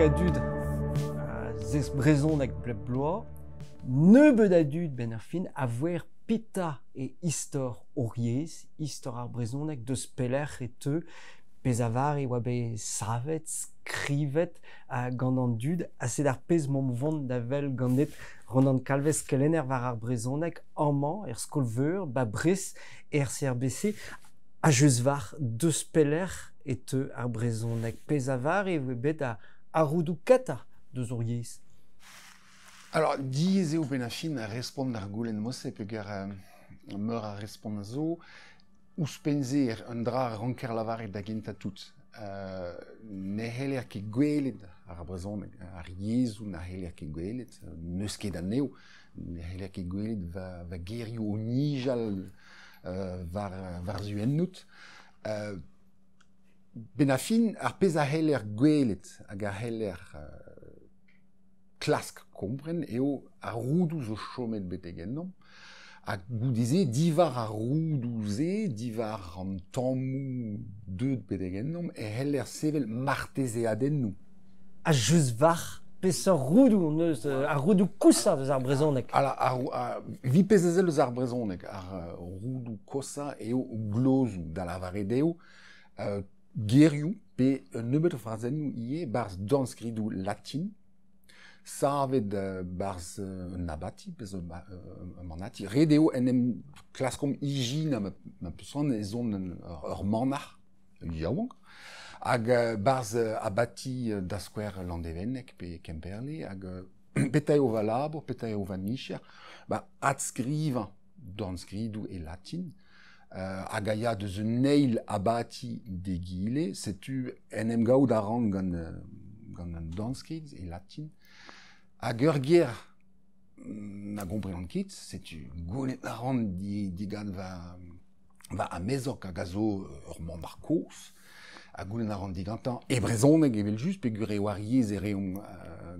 dud zes brezonek blep bloa, nebeud a dud ben ar fin a voer peta e istor oriez, istor ar brezonek deus pelec'h e teu, pez a var e oa be savet, skrivet gant an dud, a sed ar pez mom vont da vel gandet ron an kalvez kelenner var ar brezonek amman, skol-veur, ba bres e ar CRBC, a jeus var deus pelec'h e teu ar brezonek. Pez a var e oa bet a roudou kata deus oriez. Alors, diez eo ben a fin a respond ar goulenn mosse peogwir meur a respond a zo, ouspenze un dra ranker lavaret da genta tout. Ne heller ket gwelet ar brezonek, ar yezou na heller ket gwelet, neus ket aneo, ne heller ket gwelet va gerioù o nijal var zuennout. Ben a fin, ar pez a heller gwelet hag a heller klask kompren eo a roudou zo chomet betegennom, a goudize divar a roudou ze, divar an tammou deud betegennom, e heller sevel martezeadennou. A jeus var peseur roudou neus, a roudou kousa deus ar brezonek. Vi pezezel eus ar brezonek, ar roudou kosa eo glozou da lavaredeo, gerioù pe nebeut o frazennoù ie barz danskridou latin, savet barz nabati, pez manati. Redeo enem klaskom ijin ma peusran ezon ur manar, yaouank, hag barz abati da skwer landevennek pe Kemperle, hag petai o va labor, petai o va nicher, adskrivañ danskridou e latin, hag a ya deus un neil abati degile, setu enem gaout a ran gant an danskrid e latin, hag ur ger na gomprenan ket, setu goulenn a ran digant va a mezok hag a zo ur mont ar koz, a goulenn a ran digantan, e brezonek evel just, pe gure war yez e reom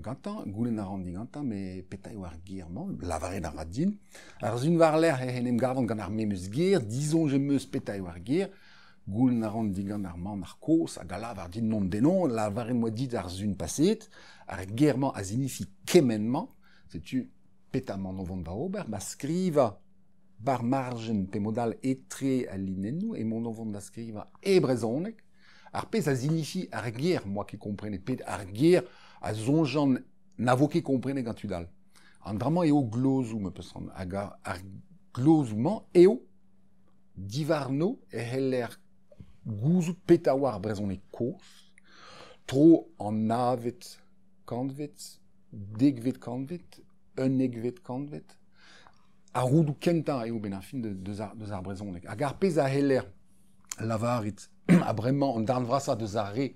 gantan, goulenn a ran digantan, me petai war german, lavaret a radin. Ar zun war l'er enem gavant gant ar memeus ger, dizon jemeus petai war ger, goulenn a ran digant ar man ar koz, hag a lav ar din non denon, lavaret moa dit ar zun paset, ar german a zinifi kemenman, setu petaman o vont ba ober, skriva bar margen pe modal etre a linennou, e mon o vont da skriva e brezonek, ar pez a zinifi ar ger, moi ki komprenet, pet ar ger a zonjan navo ket komprenet gant udal. An drama eo glozou, me peusran, hag ar glozouman eo divarno e heller gouzout peta war brezonek koz, tro an navet kantvet, degvet kantvet, unegvet kantvet, a roudou kenta eo ben ar fin deus ar brezonek. Hag ar pez a heller lavarit a bremañ an darn vrasa deus ar re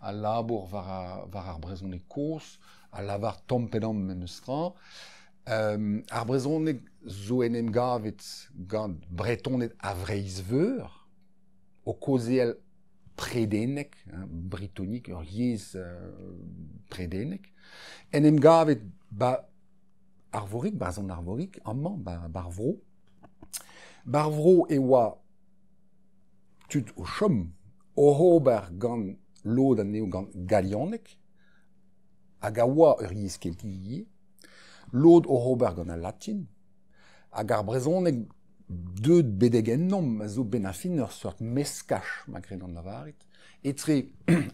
a labor var ar brezonek koz, a lavar tampedam memeus tra. Ar brezonek zo enem gavet gant bretonet a vreizveur, o kozel predenek, britonik, ur yez predenek. Enem gavet arvorik, barzan arvorik, amman, bar vro. Bar vro e oa tud o chom, o hober gant lod an eo gant galionek, hag a oa ur yez kelti lod o hober gant a latin, hag ar brezonek deud bedegennom a zo ben a fin ur sort meskach ma kred an lavarit, etre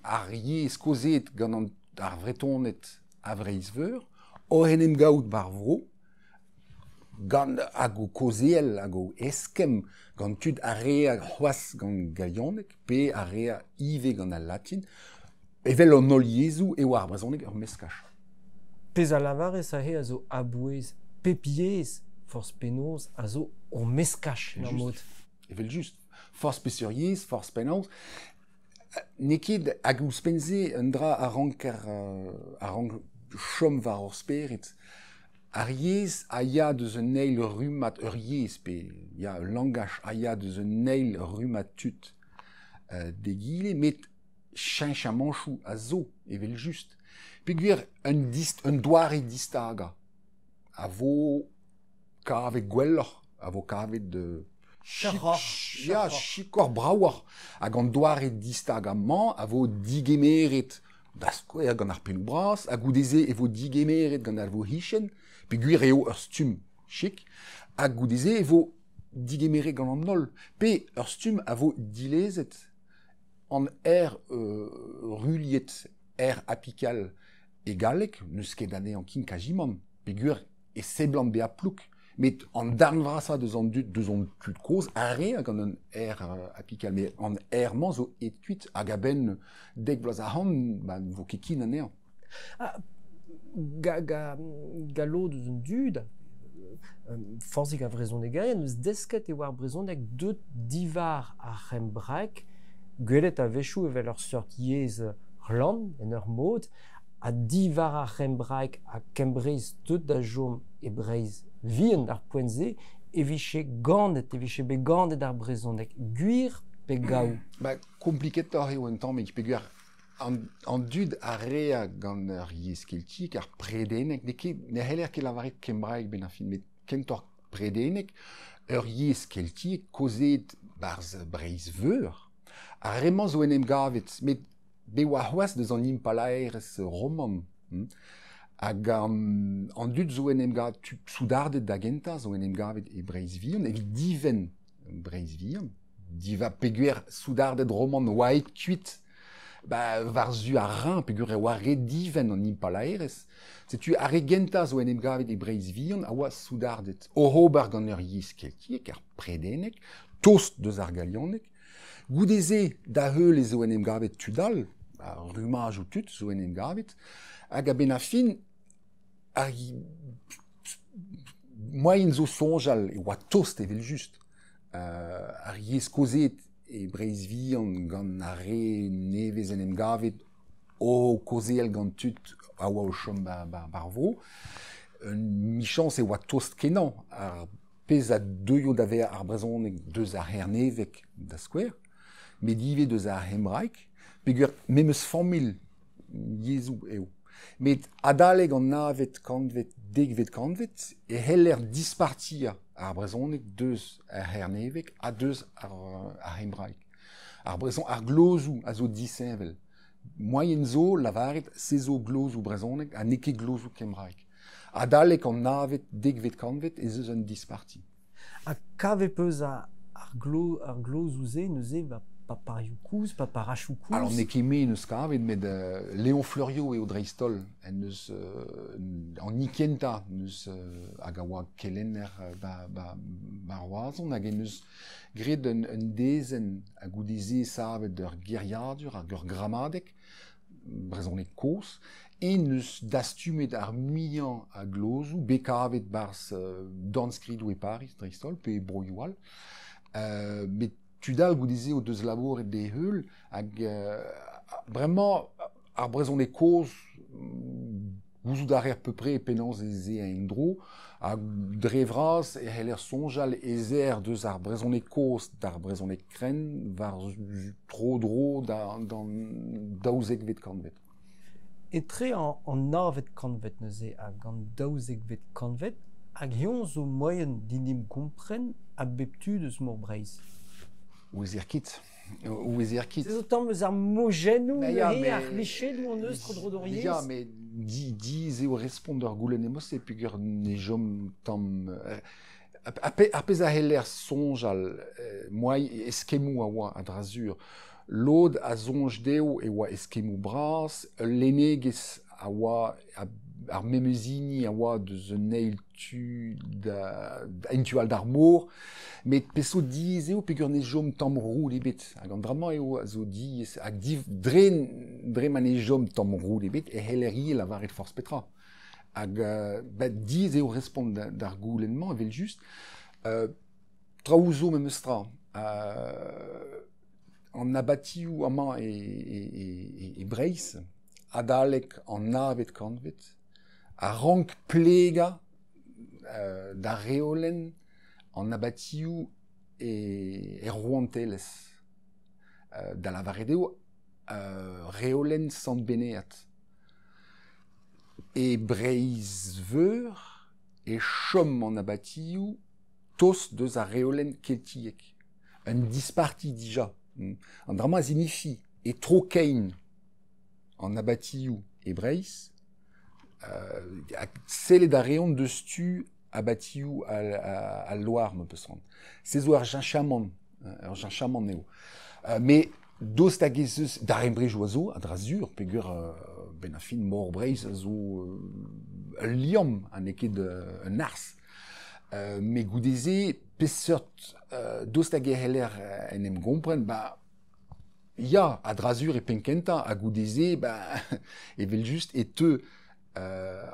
ar yez kozet gant ar vretonet a vreizveur, o enem gaout bar vro, gant hag o kozel, hag o eskem, gant tud a rea c'hoaz gant galionek, pe a rea ive gant a latin, evel an ol yezou eo ar brezonek ur meskach. Pez a lavarez a he a zo abouez pepiez force penoz a zo o meskach na mod. Evel just. Force pe sur yez, force penoz. Nekid hag ouspenze un dra a ranker chom var ur sperit. Ar yez a ya deus un neil rumat ur yez, pe ya un langaj a ya deus un neil rumat tut degile, met chench a manchou a zo, evel just. Pe gwir un doare distaga, a vo kavet gwelloc'h, a vo kavet de chikor brawar, hag an doare distaga man, a vo digemeret da square gant ar penou bras, a goudeze e vo digemeret gant ar vo hichen, pe gwir eo ur stum chik, a goudeze e vo digemeret gant an nol, pe ur stum a vo dilezet an ruliet, apical egalek, neus ket ane an kin kajiman, pe gwir e seblant be a plouk, met an darn vrasa deus an tud koz, a re gant an apical, met an man zo et kuit, hag a ben dek bloaz a han, vo ket kin ane an. Galo deus un dud, forzik a vrezon egaien, neus desket e war brezonek deut divar a c'hembrek, gwelet a vechou evel ur sort yez rlan, en ur mod, a divar a c'hembrek a kembrez deut da jom e breiz vien ar poenze, eviche gandet be gandet ar brezonek. Gwir pe gaou. Kompliket ar eo un tamm, pe gwir an dud a rea gant ur yez keltik, ar predenek, ne heller ket lavaret kembraeg ben ar fin, met kentor predenek, ur yez keltik kozet barz breiz veur, a reman zo en em gavet, met be oa c'hoaz deus an impalaerez roman. Hag an dud zo en em gavet, soudardet da genta zo en em gavet e breiz vihan, evit diven breiz vihan, diva peguer soudardet roman oaet kuit, var zu a rein peguer e oa re diven an impalaerez. Setu a re genta zo en em gavet e breiz vihan, a oa soudardet ober gant ur yez keltik, ar predenek, tost deus ar galionek, goudeze da heul e zo en em gavet tudal, rumaj ou tut zo en em gavet, hag a ben a fin, moyen zo sonjal e oa tost evel just. Ar yez kozet e breiz vihan gant a re nevez en em gavet o kozel gant tut a oa o chom bar vro. Michans e oa tost kenan. Ar pez a deuio da ver ar brezonek deus ar hernevek da skouer, met dive deus ar hembraik, peogwir memeus 100.000 yezou eo. Met adaleg an navet kantvet, degvet kantvet, e heller dispartia ar brezonek deus ar hernevek a deus ar hembraik. Ar brezon, ar glozou a zo disevel. Moyen zo lavaret se zo glozou brezonek a neke glozou kembraik. Adaleg an navet, degvet kantvet e zeus un disparti. A kave peus ar glozou ze neuze va pa pariou kouz, pa parachou kouz. Alors ne ket me neus kavet, met Léon Fleuriot eo dreistol, en neus an ikenta, neus hag a oa kelenner bar oazon, hag en neus gret un dezen a goudeze savet ur geriadur, hag ur gramadek, brezonek koz, en neus dastumet ar mian a glozou, bekavet barz danskridou e Paris dreistol, pe broioal, met tudal goudeze o deus labouret de heul, hag bremañ ar brezonek koz gouzout ar peu penans eze a endro, hag dre vras e heller sonjal ezer deus ar brezonek koz d'ar brezonek kren var tro dro daouzek vet kantvet. Etre an navet kantvet neuze hag an daouzek vet kantvet, hag eon zo moyen dinim kompren a beptu deus mor breiz. Ou ez kit. C'est autant meus ar mojennou ar lichet ou an eus tro drodoriez. Ya, mais diz eo respond ur goulenn emos e peogwir ne jom tamm... Ar pez a heller sonjal, moai eskemou a oa a drazur, lod a zonj deo e oa eskemou bras, lenegez a oa ar memeuzini a oa deus un eil tu entual d'ar mor, met peso diz eo peogwir ne jom tamm roul ebet. Hag an drama eo a zo diz, hag dre man ne jom tamm roul ebet, e heller ie lavaret forz petra. Hag diz eo respond d'ar goulennement evel just. Traouzo memeus tra. An abatioù amañ e breiz, adalek an navet kantvet, a rank plega da reolenn an abatioù e roantelez. Da lavaret eo reolenn sant beneat. E breiz veur e chom an abatioù tost deus ar reolenn keltiek. Un disparti dija. An drama zinifi e tro kein en abattiu et Breis, c'est da reon de stu abattiu à Loire, me peut sembler. C'est zo ar chaman neo. Mais dos da gezeus, da rembrej oiseau, à Drasur, pegur ben a fin mor Breis zo liom, an eket un ars. Mais goudeze, pesert, dos da geheller en em gompren, bah, ya, à Drasur et Penkenta, à goudeze, bah, et vel juste, et te,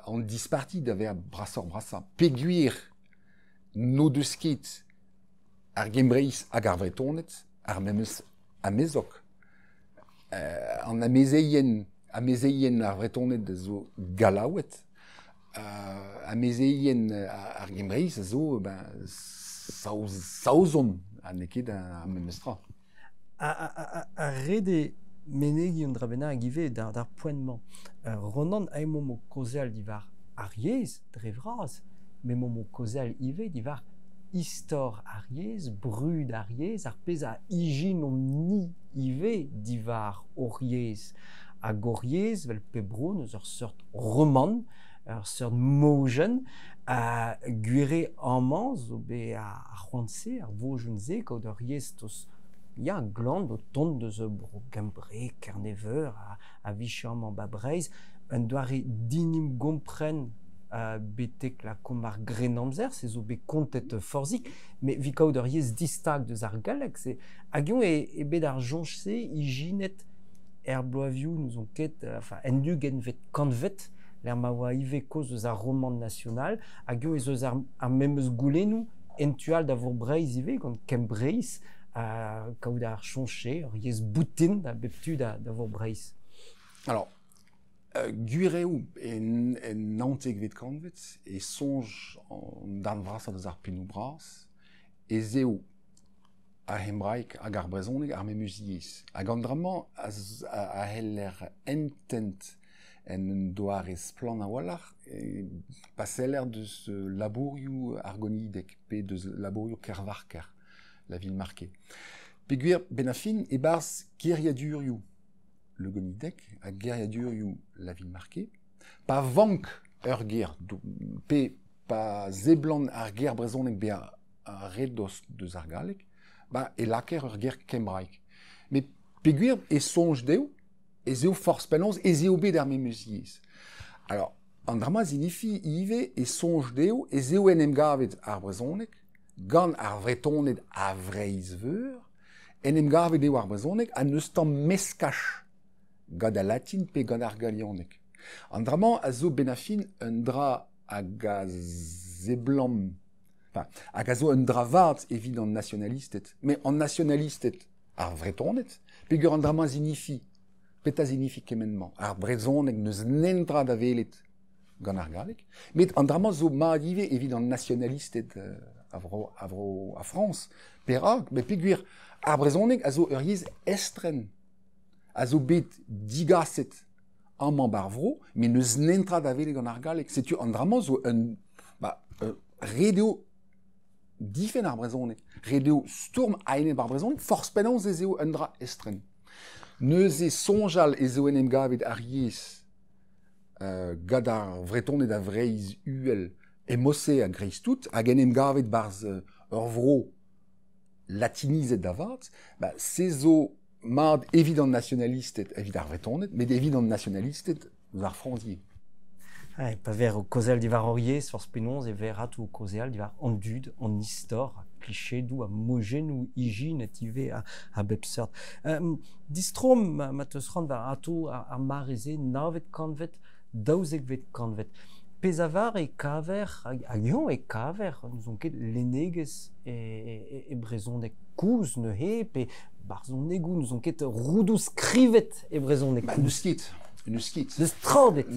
en disparti d'aver brassa. Peguir no de skate ar gembreiz hag ar vretonet, ar memes a mezok. An amezeien ar vretonet zo galawet, amezeien ar gembreiz zo saozon an eket a memestra. A rede menegi un drabena agive d'ar poennement. Ronan aimomo kozel divar ariez drevraz, mais momo kozel ive divar histor ariez, brud ariez, ar pez a igin ni ive divar oriez. A goriez vel pebro neus ur sort roman, ur sort mojen, a guire amman zo be a c'hoantse, ar vojenze, kaout ariez tos ya gland o tont de ze bro gembre, kerneveur, a vicham en babreiz, un doare dinim gompren betek la komar grenamzer, se zo be kontet forzik, mais vi kaout ariez distag deus ar galek, se agion e bet ar jonchse, ijinet er bloavioù nous on ket, enfin, en du gen vet kanvet, l'er ma oa ive koz eus ar roman national, agion ez eus ar memeus goulennou, entual da vor breiz ive, gant kembreiz, kaout ar chonche, riez boutin da beptu da vor breiz. Alors, guireu en nantek vet kanvet, e sonj dan vras a deus ar penou bras, e zeo a hembraik hag ar brezonek ar memeus yez. Hag an dramman a heller entent en doarez plan a wallar, paseller deus labourioù argonidek, pe deus labourioù kervarker, la ville marquée. Peguir ben a fin e barz geriadurioù le gonidek, a geriadurioù la ville marquée, pa vank ur ger, pe pa zeblan ar ger brezonek be a redos deus ar galek, ba e laker ur ger kembraik. Mais peguir e sonj deo, e zeo force penons, e zeo bet ar memeus yez. Alors, an drama zinifi ive e sonj deo, e zeo en em gavet ar brezonek, gant ar vretonet a vreiz veur, en em gavet eo ar brezonek, an eus tamm meskach gant a latin pe gant ar galionek. An drama a zo ben a fin un dra hag a zeblam, hag a zo un dra vat evit an nationalistet, mais an nationalistet ar vretonet, pegur an drama zinifi, peta zinifi kemenman, ar brezonek neus nentra da velet gant ar galek, met an drama zo ma adive evit an nationalistet a France, perak, bet peguir ar brezonek a zo ur yez estren, a zo bet digaset amman bar vro, mais neus nentra da velet gant ar galek. Setu an drama zo un redeo difen ar brezonek, redeo stourm aine bar brezonek, force penons e zeo un dra estren. Neus e sonjal e zo en em gavet ar yez gant ar vretonet a vreiz uel e mosse a greiz tout, hag en em gavet barz ur vro latinizet da vat, se zo mat evit an nationalistet evit ar vretonet, met evit an nationalistet eus ar franzier. Pa ver o kozel divar oriez, force penons, e verat o kozel divar an dud, an istor, plichedou, a mojen ou ijin et ive a bepsert. Distrom, ma teus rand var ato ar mareze, navet kanvet, daouzek vet kanvet. Pez avar e kaver, hag yon e kaver, nous on ket lenegez e brezonek kouz ne he, pe barzon negou, nous on ket roudou skrivet e brezonek kouz. Neus kit. Neus traodet.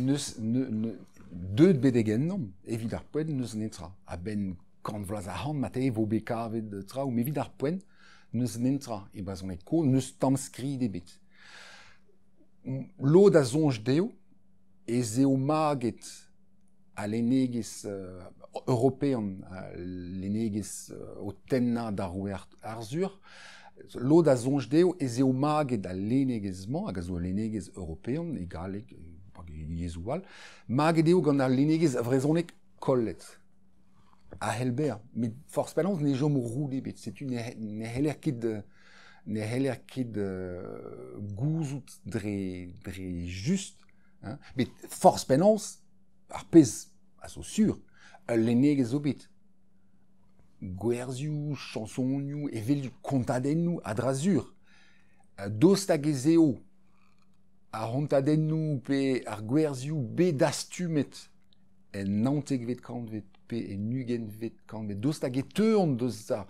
Deud bedegen nom, evit ar poen neus netra. A ben kant vlaz a hand mate vo be kavet tra, ou evit ar poen neus netra. E brezonek kouz, neus tam skrid ebet. Lo da zonj deo, e zeo maget a lenegez european, a lenegez o tenna da rouer arzur, Lo da zonj deo ez eo maget a lenegezman, hag a zo lenegez european, egalek, yezual, maget eo gant a lenegez a vrezonek kollet. A helber, met force balance ne jom roule bet, setu ne heller ket gouzout dre just, hein? Bet force balance, ar pez, a zo sur, a lenegez o bet. Gwerzioù, chansonioù, evelioù kontadennoù a drazur. Dostagezeo a hontadennoù pe ar gwerzioù bet dastumet en nantek vet kantvet pe en nugen vet kantvet. Dostage teurn deus a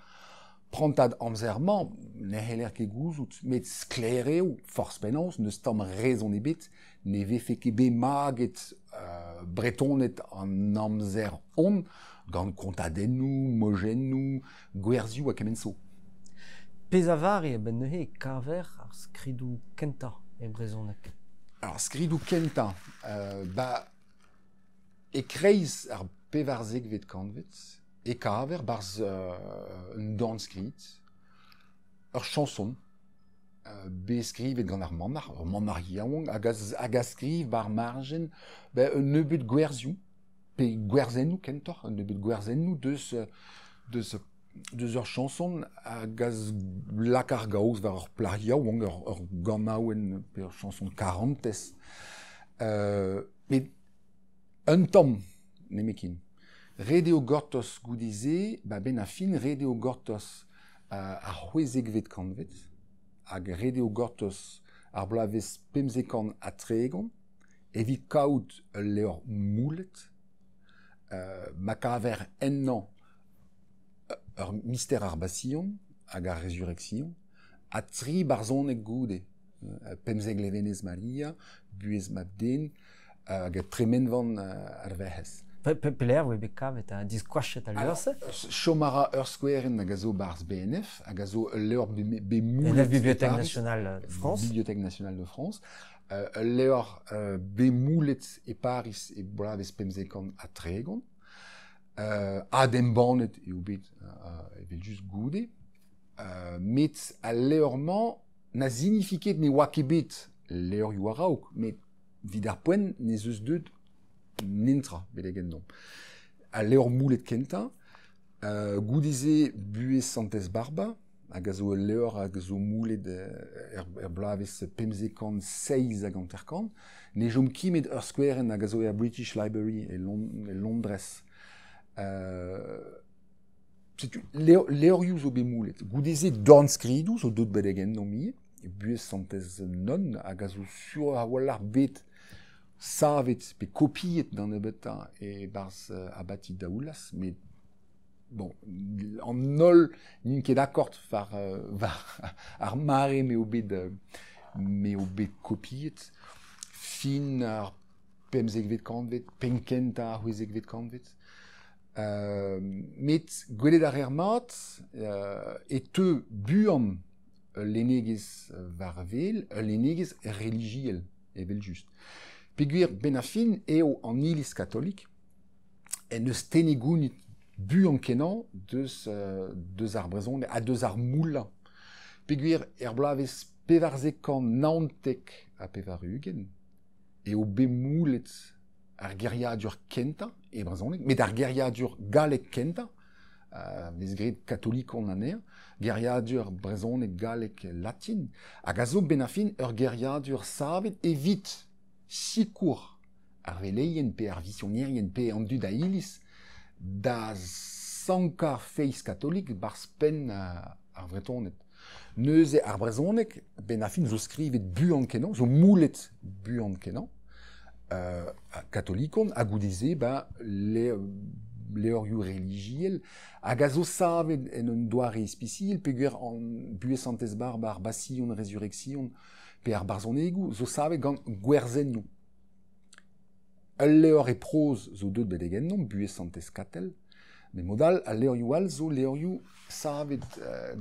prantad amzerman, ne heller ket gouzout, met sklereo, force penans, neus tamm rezon ebet, ne vefe ket bet maget bretonet an amzer on, gant kontadennoù, mojennoù, gwerzioù a kemenso. Pez a vari ben neuze kaver ar skridou kenta e brezonek. Alors, skridou kenta, e kreiz ar pevarzek vet kantvet, e kaver barz un dan skrid, ur chanson, be skrivet gant ar mamar yaouank, hag a skriv bar margen, un nebeut gwerzioù, pe gwerzennoù kentor, un nebeut gwerzennoù deus ur chanson hag az lakar gaoz war ur plariaouank, ur gamaouen pe ur chanson karantez. Mais un tamm nemekin. Rede o gortos goudize, ben a fin rede o gortos ar c'hwezek vet kantvet, hag rede o gortos ar blavez pemzekan a tregon, evit kaout leur moulet, ma kaver ennan ur mister ar basion hag ar resurrection, a tri barzonek goude, pemzek levenez Maria, buez mabden, hag a tremenvan ar vehez. Peler oe bet kavet a diskwachet al leurse? Chomara ur skoueren hag a zo barz BNF, hag a zo leur be moulet. La Bibliothèque nationale de France. Bibliothèque nationale de France. Leur be moulet e Paris e blavez pemzekan a tregon. Adem banet eo bet evel just goude. Met a leurman na signifiket ne oa ket bet leur you araouk, met vid ar poen ne zeus deud nintra belegen non. A leur moulet kenta, goudeze buez Santes Barba, hag a zo leur hag zo moulet blavez pemzekan 6 hag anterkan, ne jom kimet ur skoueren hag a zo British Library e Londres. Leorioù zo be moulet. Goudeze dorn skridou zo dot belegen non mi, buez Santes non hag a zo sur a wallar bet savet pe kopiet dan ebeta e barz abati daoulas, mais bon, en nol n'in ket akord var ar mare me o bet kopiet, fin ar pemzek vet kantvet, penkenta ar c'hwezek vet kantvet. Met gwelet ar mat e teu buan lenegez varvel, lenegez religiel, evel just. Peguer ben a fin eo an iliz katolik, en eus tenegounit buan kenan deus ar brezon, a deus ar moula. Peguer blavez pevarzekan naontek a pevarugen, eo be moulet ar geriadur kenta, e brezonek, met ar geriadur galek kenta, vez gret katolikon aner, geriadur brezonek galek latin, hag a zo ben a fin ur geriadur savet evit sikour ar veleien pe ar visionnerien pe an dud a iliz da sankar feiz katolik barz pen ar vretonet. Neuze ar brezonek ben a fin zo skrivet buan kenan, zo moulet buan kenan, katolikon a goudeze leorioù religiel, hag a zo savet en un doare espisil, peguer an buez Santes Barba ar basion resurrection, pe ar barzonegou, zo savet gant gwerzennoù. Al leor e proz zo deud bedegen non, buez Santes Katel, mais modal al leorioù al zo leorioù savet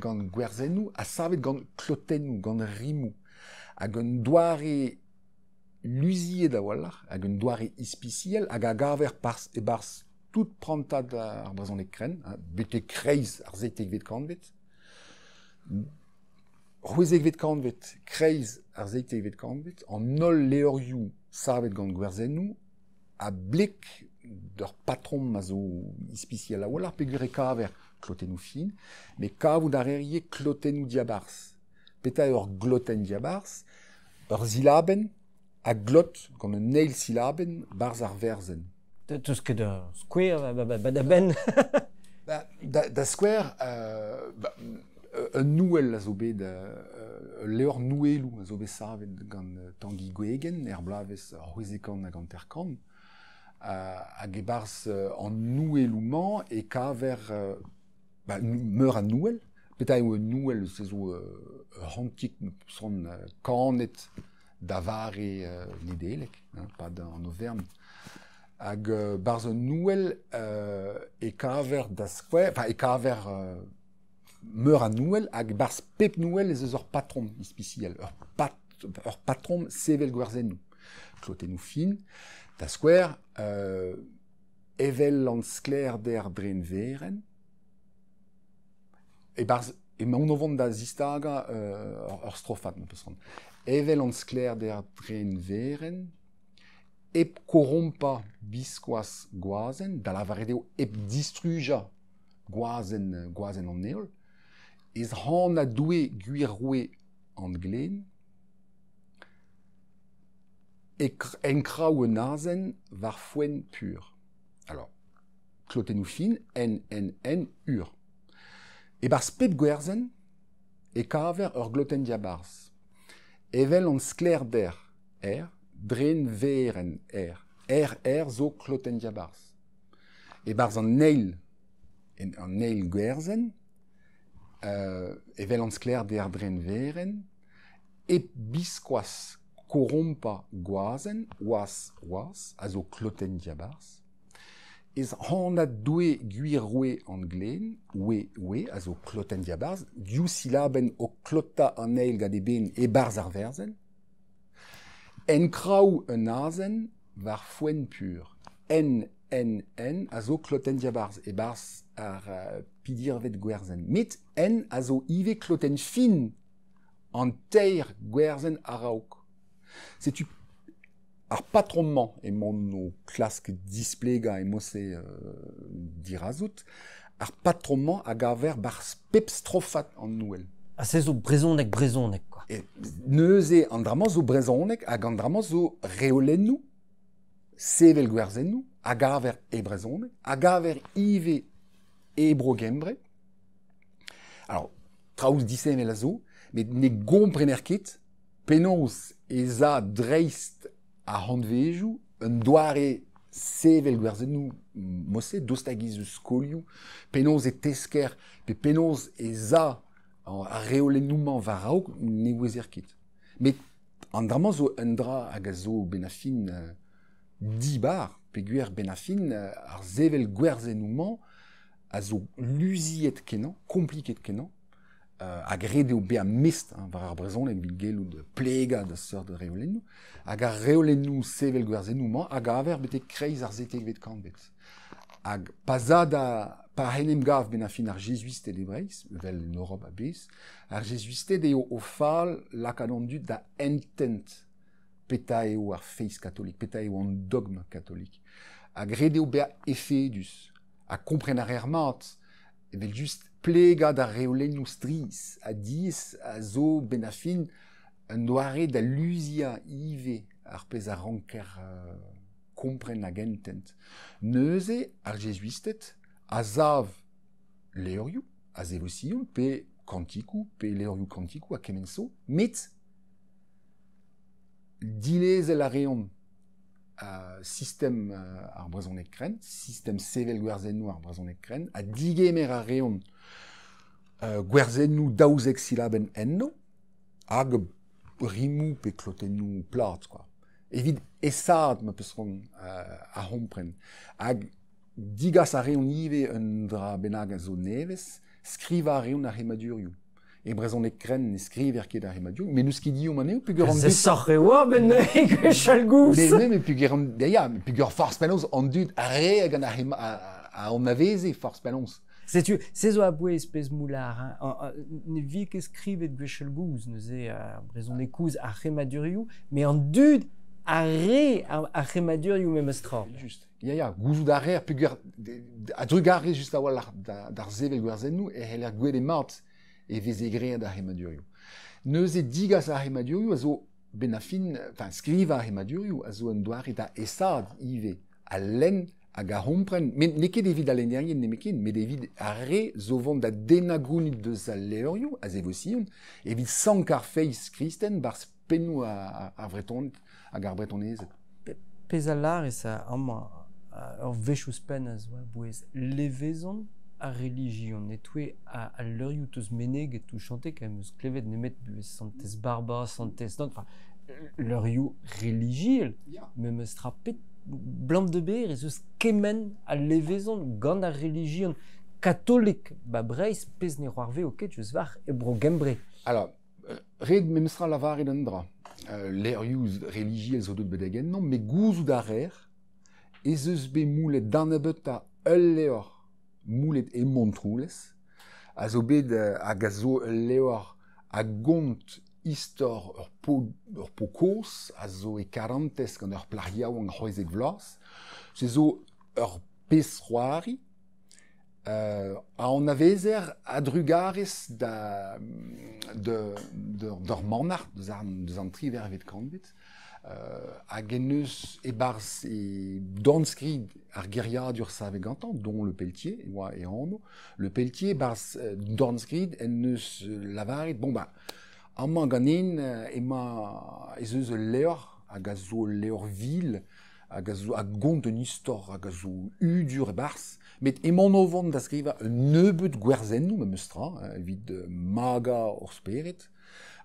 gant gwerzennoù, a savet gant klotennoù, gant rimou, hag un doare luziet da wallar, hag un doare ispiciel, hag a gaver e barz tout prantad ar brezonek kren, bete kreiz ar zeitek vet kantvet, Ruizek vet kanvet, kreiz ar zeitek vet kanvet, an nol leorioù sarvet gant gwerzennoù, a blik d'ur patron ma zo ispiciel a olar pegur e kaver klotennoù fin, me kavout ar erie klotennoù diabars. Peta ur gloten diabars, ur zilaben a glot gant un neil silaben barz ar verzen. Teus ket ur skouer, da ben. Da skouer, un nouel a zo bet, leur nouelou a zo bet savet gant Tanguy Gwegen, blavez Ruizekan a gant Erkan, hag e barz an nouelouman e kaver meur a nouel, peta eo un nouel se zo rantik son kanet da vare nedelek, pad an Auvergne. Hag barz un nouel e kaver da skouer, e kaver meur a nouel, hag barz pep nouel ez eus ur patron ispiciel, ur patron sevel gwerzennoù. Klotennoù fin, da skouer, evel an skler der dren veren, e maon o vont da zistaga ur strofat, evel an skler der dren veren, ep korompa biskoaz gwazen, da la varedeo ep distruja gwazen an neol, ez ran a doue gwir roue an glen, en kraou un azen var foen pur. Alors, klotennoù fin, en ur. E barz pep gwerzen, e kaver ur gloten diabarz. Evel an skler der, dren veren zo kloten diabarz. E barz an neil gwerzen, evel an skler der dren veren, e biskoaz korompa gwazen, oas, a zo kloten diabarz. Ez ran a doue gwir roue an glen, oe, a zo kloten diabarz, diou silaben o klota an eil gant e ben e barz ar verzen. En kraou un azen var foen pur. En, a zo kloten diabarz, e barz ar pidirvet gwerzen. Met en a zo ive kloten fin an teir gwerzen araouk. Setu ar patronman e mon klask displega e mosse dirazout, ar patronman a gaver barz pep strofat an nouel. Se zo brezonek, quoi. Et neuze an drama zo brezonek hag an drama zo reolennoù, sevel gwerzennoù, a gaver e brezonek, a gaver ive e brogembre. Alors, traouz disemel a zo, met ne gomprenner ket, penaos eza dreist a randvejou, un doare sevel gwerzennoù mosse, dostagiz eus skolioù, penaos e tesker, pe penaos eza a reolennouman varaouk ne ouezer ket. Met an drama zo un dra hag a zo benafin dibar, peguer benafin ar sevel gwerzennouman a zo luziet kenan, kompliket kenan, hag redeo be a mest var ar brezonek bil gelout plega da seur de reolennoù, hag ar reolennoù sevel gwerzennouman hag a aver bete kreiz ar zetek vet kanvet. Hag pa henem gav benafin ar jesuisted ebreiz, vel Europe a bez, ar jesuisted eo o fal lakadan dud da entent peta eo ar feiz katolik, peta eo an dogme katolik. Hag redeo be a efedus, a komprenar er mat, evel just plega da reolennoù stris, a diz a zo benafin un doare da luzia ive ar pez a ranker kompren hag entent. Neuze ar jesuisted a zav leorioù, a zevosion, pe kantikou, pe leorioù kantikou, a kemenso, met dilezel a reon sistem ar brezonek kren, sistem sevel gwerzennoù ar brezonek kren, a digemer a reon gwerzennoù daouzek silaben enno, hag rimou pe klotennoù plat, quoi. Evit esad ma peusron a rompren. Hag digas a reon ive un dra benag a zo nevez, skriva a reon a remadurioù. E brezonek kren ne skriver ket a remadurioù, men eus ket dio maneo, peogwir an dud... Se sac'h oa ben eg chalgous. Men peogwir farz penaos an dud a re hag an a on aveze farz penaos. C'est zo a boe espèce moular, ne vi ket skrivet gwechel gouz, neuze a brezon e kouz a remadurioù, mais en dud a remadurioù mem estra. Just. Ya, gouzou d'arer, peogwir, a drugare just a wal d'ar zevel gwerzennou, e heller gwed e mat e vez e gread ar remadurioù. Neuze digas ar remadurioù, a zo ben a fin, enfin, skriva ar remadurioù, a zo un doare da esad ive, a len hag a rompren, men ne ket evit a lennerien ne mekin, met evit a re zo vont da denagounit deus a leorioù, a zevosion, evit sank ar feiz kristen, bar pennou a vreton, hag ar bretonezet. Pez a lar e sa amma ur vechous pen a zo a bouez levezon a religion. Netwe a leurioù teus meneg et tou chante quand même klevet nemet buez santez barba, santez non, enfin, leurioù religiel, même estra pet blanc de ber ez eus kemen a levezon gant a religion katolik, ba breiz pez ne c'hoarve o ket eus var e bro gembre. Alors, red memstra lavaret un dra. Leurioù religiel zo dut bedegen, non, me gouzou d'arer, ez eus be moulet dan ebet a ul leor moulet e montroulez, a zo bet hag a zo ul leor a gont istor ur po koz, a zo e karantez gant ur plariaou an c'hoezek vlas, se zo ur pez c'hoari, a an avezer a drugarez d'ur manart deus an tri vervet kanvet, hag en eus e barz e danskrid ar geriadur savet gantan, dont le Pelletier, oa e anno. Le Pelletier barz danskrid en eus lavaret, bon ba, amman ganin ez eus leor, hag a zo leor vil, hag a zo hag gont un istor, hag a zo udur e barz, met emañ o vont da skriva un nebeut gwerzennoù mem eus tra, evit maga ur speret,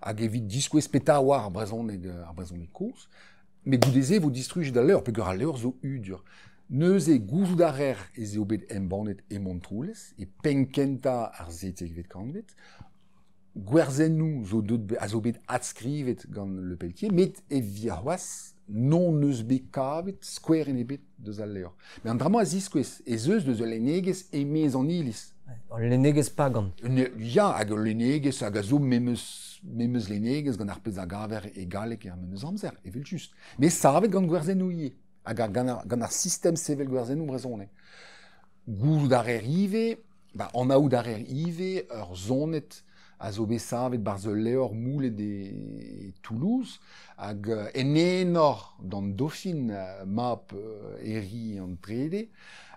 hag evit diskouez peta war ar brezhoneg koz, met goudeze vo distruj da leur, peogwir a leur zo udur. Neuze gouzou d'arer ez eo bet embannet e montroulez, e penkenta ar zetek vet kanvet, gwerzennoù a zo bet adskrivet gant le Pelletier, met e viaouaz non eus bet kavet skouer en ebet deus al leur. Mais an drama a ziskouez, ez eus deus ul lenegez emez an iliz. Lenegez pa gant. Ya, hag ul lenegez, hag a zo memeus lenegez gant ar pez a gaver e galek ar memeus amzer, evel just. Mais savet gant gwerzennoù ie, hag gant ar sistem sevel gwerzennoù brezhoneg. Gouzou d'arer ive, an aout d'arer ive, ur zonet a zo bet savet barz ul leor moulet e Toulouse, hag en enor d'an Dauphine map eri an trede,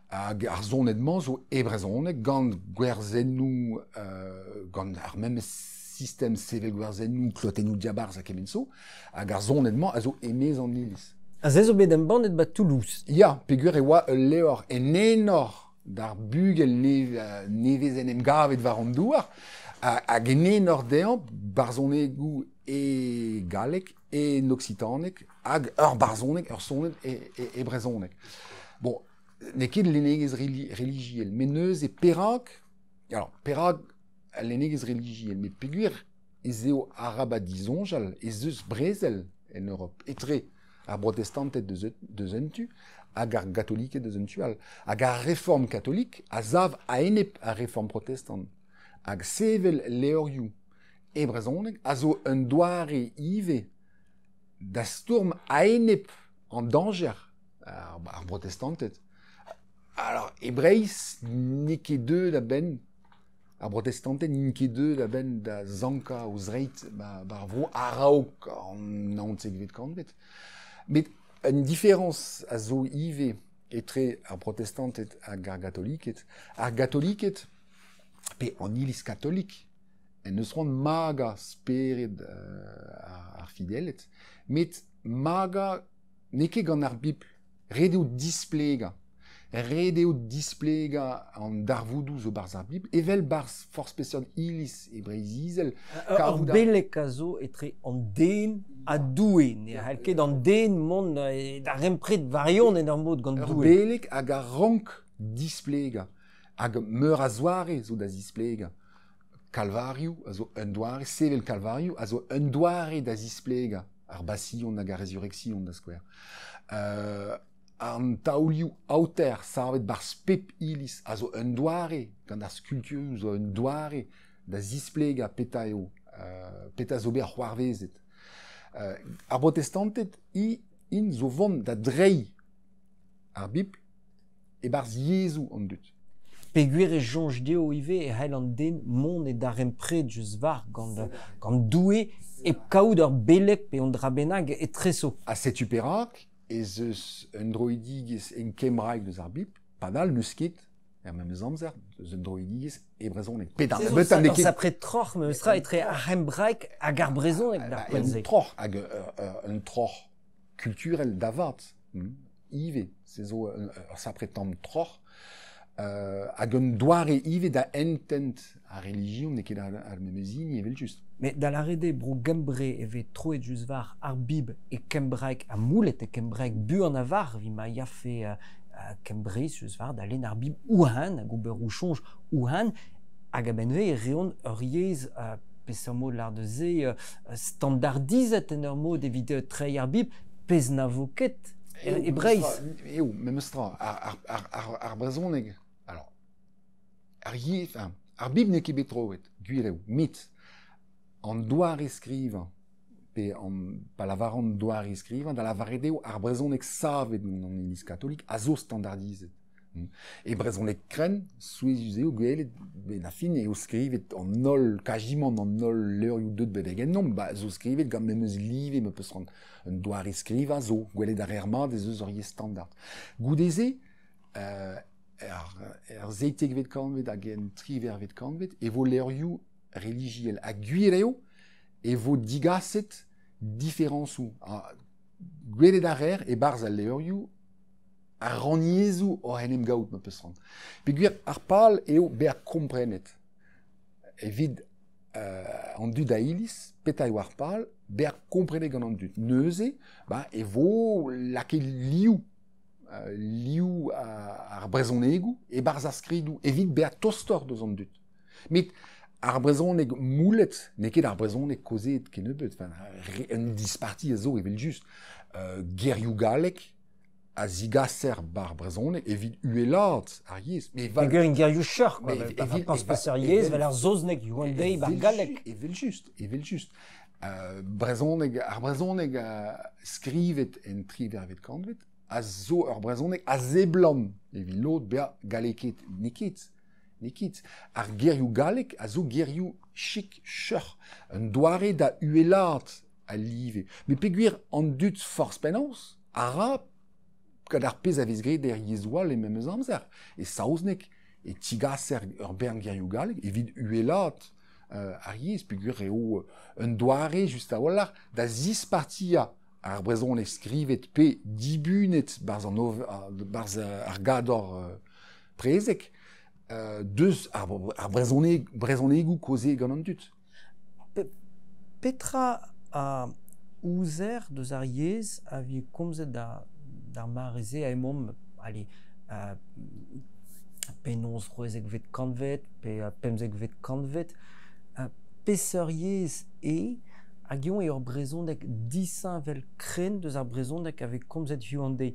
hag ar zonedman zo e brezhoneg gant gwerzennoù, gant ar memes sistem sevel gwerzennoù klotennoù diabarz a kemenso, hag ar zonedman a zo emez an iliz. A ze zo bet embannet ba Toulouse. Ya, peogwir e oa ul leor en enor d'ar bugel nevez en em gavet war an douar, hag en enor deomp barzhonegou e galek e noccitanek, hag ur barzhoneg, ur sonet e brezhoneg. Bon, ne ket lenegez religiel, mais neus e perak, alors, perak lenegez religiel, mais peogwir ez eo arabadizonjal, ez eus brezel en Europe, etre ar protestantet deus un tu, hag ar gatoliket deus un tual. Hag ar reform katolik, a zav a enep ar reform protestant. Hag sevel leorioù e brezhoneg, a zo un doare ive da stourm a enep an danger ar protestantet. Alors, e breiz, ne ket deud a ben, ar protestantet, ne ket deud a ben da zanka o zreit bar vro araok an naontzek vet kanvet. Met un diferenz a zo ive etre ar protestantet hag ar gatoliket. Ar gatoliket, pe an iliz katolik, en eus ran maga spered ar fidelet, met maga ne ket gant ar bibl, redeo displega. Redeo displega an darvoudou zo barz ar bibl, evel barz forspecial iliz e breiz izel. Ur belek a zo etre an den a doue, ne a halket an den mont da rempret varion en ar mod gant doue. Ur belek hag ar rank displega, hag meur a zoare zo da displega. Kalvarioù, a zo un doare, sevel kalvarioù, a zo un doare da displega, ar basillon hag ar resurrection da skouer. an taouliou auter savet bar spep ilis, a zo un doare, gant ar skulpturioù zo un doare, da zispleg a petaio, peta zo ber c'hoarvezet. Ar protestantet, in zo vont da drei ar Bibl, e barz Yezou an dut. Peguer e jonge deo ive e c'hell an den mont e darem pred just var gant doue e kaout ur belek pe on dra benag e treso. A setu perak, ez eus un droidigez en kemraeg deus ar Bibl, padal neus ket, memez amzer, eus un droidigez e brezhonek. Petar, bet an Sa pred troch me eustra etre ar rembraik hag ar brezhonek d'ar poenzek. Un troch kulturel davat, ive, se zo sa pred tam troch, hag un doare ive da entent a religion ne ket ar memezini evel just. Mais da la rede bro gembre eve troet just var ar bib e kembraik a moulet e kembraik bu an avar vi ma ya fe kembre just var da len ar bib ouhan hag ober ou chonj ouhan hag a benve e reon ur yez pez ar mod lar de ze standardizet en ur mod evite trei ar bib pez na voket e breiz. Eo, memestra, ar brezhonek, alors, ar bib ne ket bet troet, gwireo, mit, an doare skrivañ, pe an palavaran doare skrivañ, da la varedeo ar brezhonek savet an iliz katolik a zo standardizet. E brezhonek kren, souezuzeo gwelet ben a fin eo skrivet an nol, kajimant an nol leurioù deut bedeg en nom, ba zo skrivet gant memeus live me peus ran un doare skrivañ zo, gwelet ar ermad ez eus ur ye standard. Goudeze, er zeitek vet kanvet hag en triver vet kanvet, e vo leurioù religiel a gwireo e vo digaset diferensou. Gwelet ar er e barz al leurioù a raniezou o henem gaout me peus ran. Pe gwir ar pal eo ber komprenet. Evit an dud a iliz, petay war pal, ber komprenet gant an dud. Neuze, e vo lake liou ar brezhonegou e barz a skridou. Evit ber tostor deus an dud. Met ar brezhonek moulet, ne ket ar brezhonek kozet ket nebeut. Un disparti a zo evel just. Gerioù galek a zigaser bar brezhonek evit uelat ar yez. Peguer in gerioù cheur, quoi. Pas pas ar yez, vel ar zoznek yuandei bar galek. Evel just. Ar brezhonek skrivet en triver vet kanvet, a zo ar brezhonek a zeblan evit lot bea galeket neket. Ar gerioù galek a zo gerioù chik cheur. Un doare da uelat a live. Me peguir an dut forz penans, ara kad ar pez a vez gret er yezoual e memeus amzer. E saouznek e tigaser ur bern gerioù galek evit uelat ar yez. Peguir eo un doare just a wallar da zispartia ar brezhonek skrivet pe dibunet barz ar gador prezek. Deus ar brezhonegou koze gant an dut. Petra a ouzer deus ar yez a vie komzet d'ar mareze a emom, allez, pe 11 roezek vet kanvet, pe pemzek vet kanvet, peseur yez hag ion ur brezhonek disañ vel kren deus ar brezhonek ave komzet yuandei.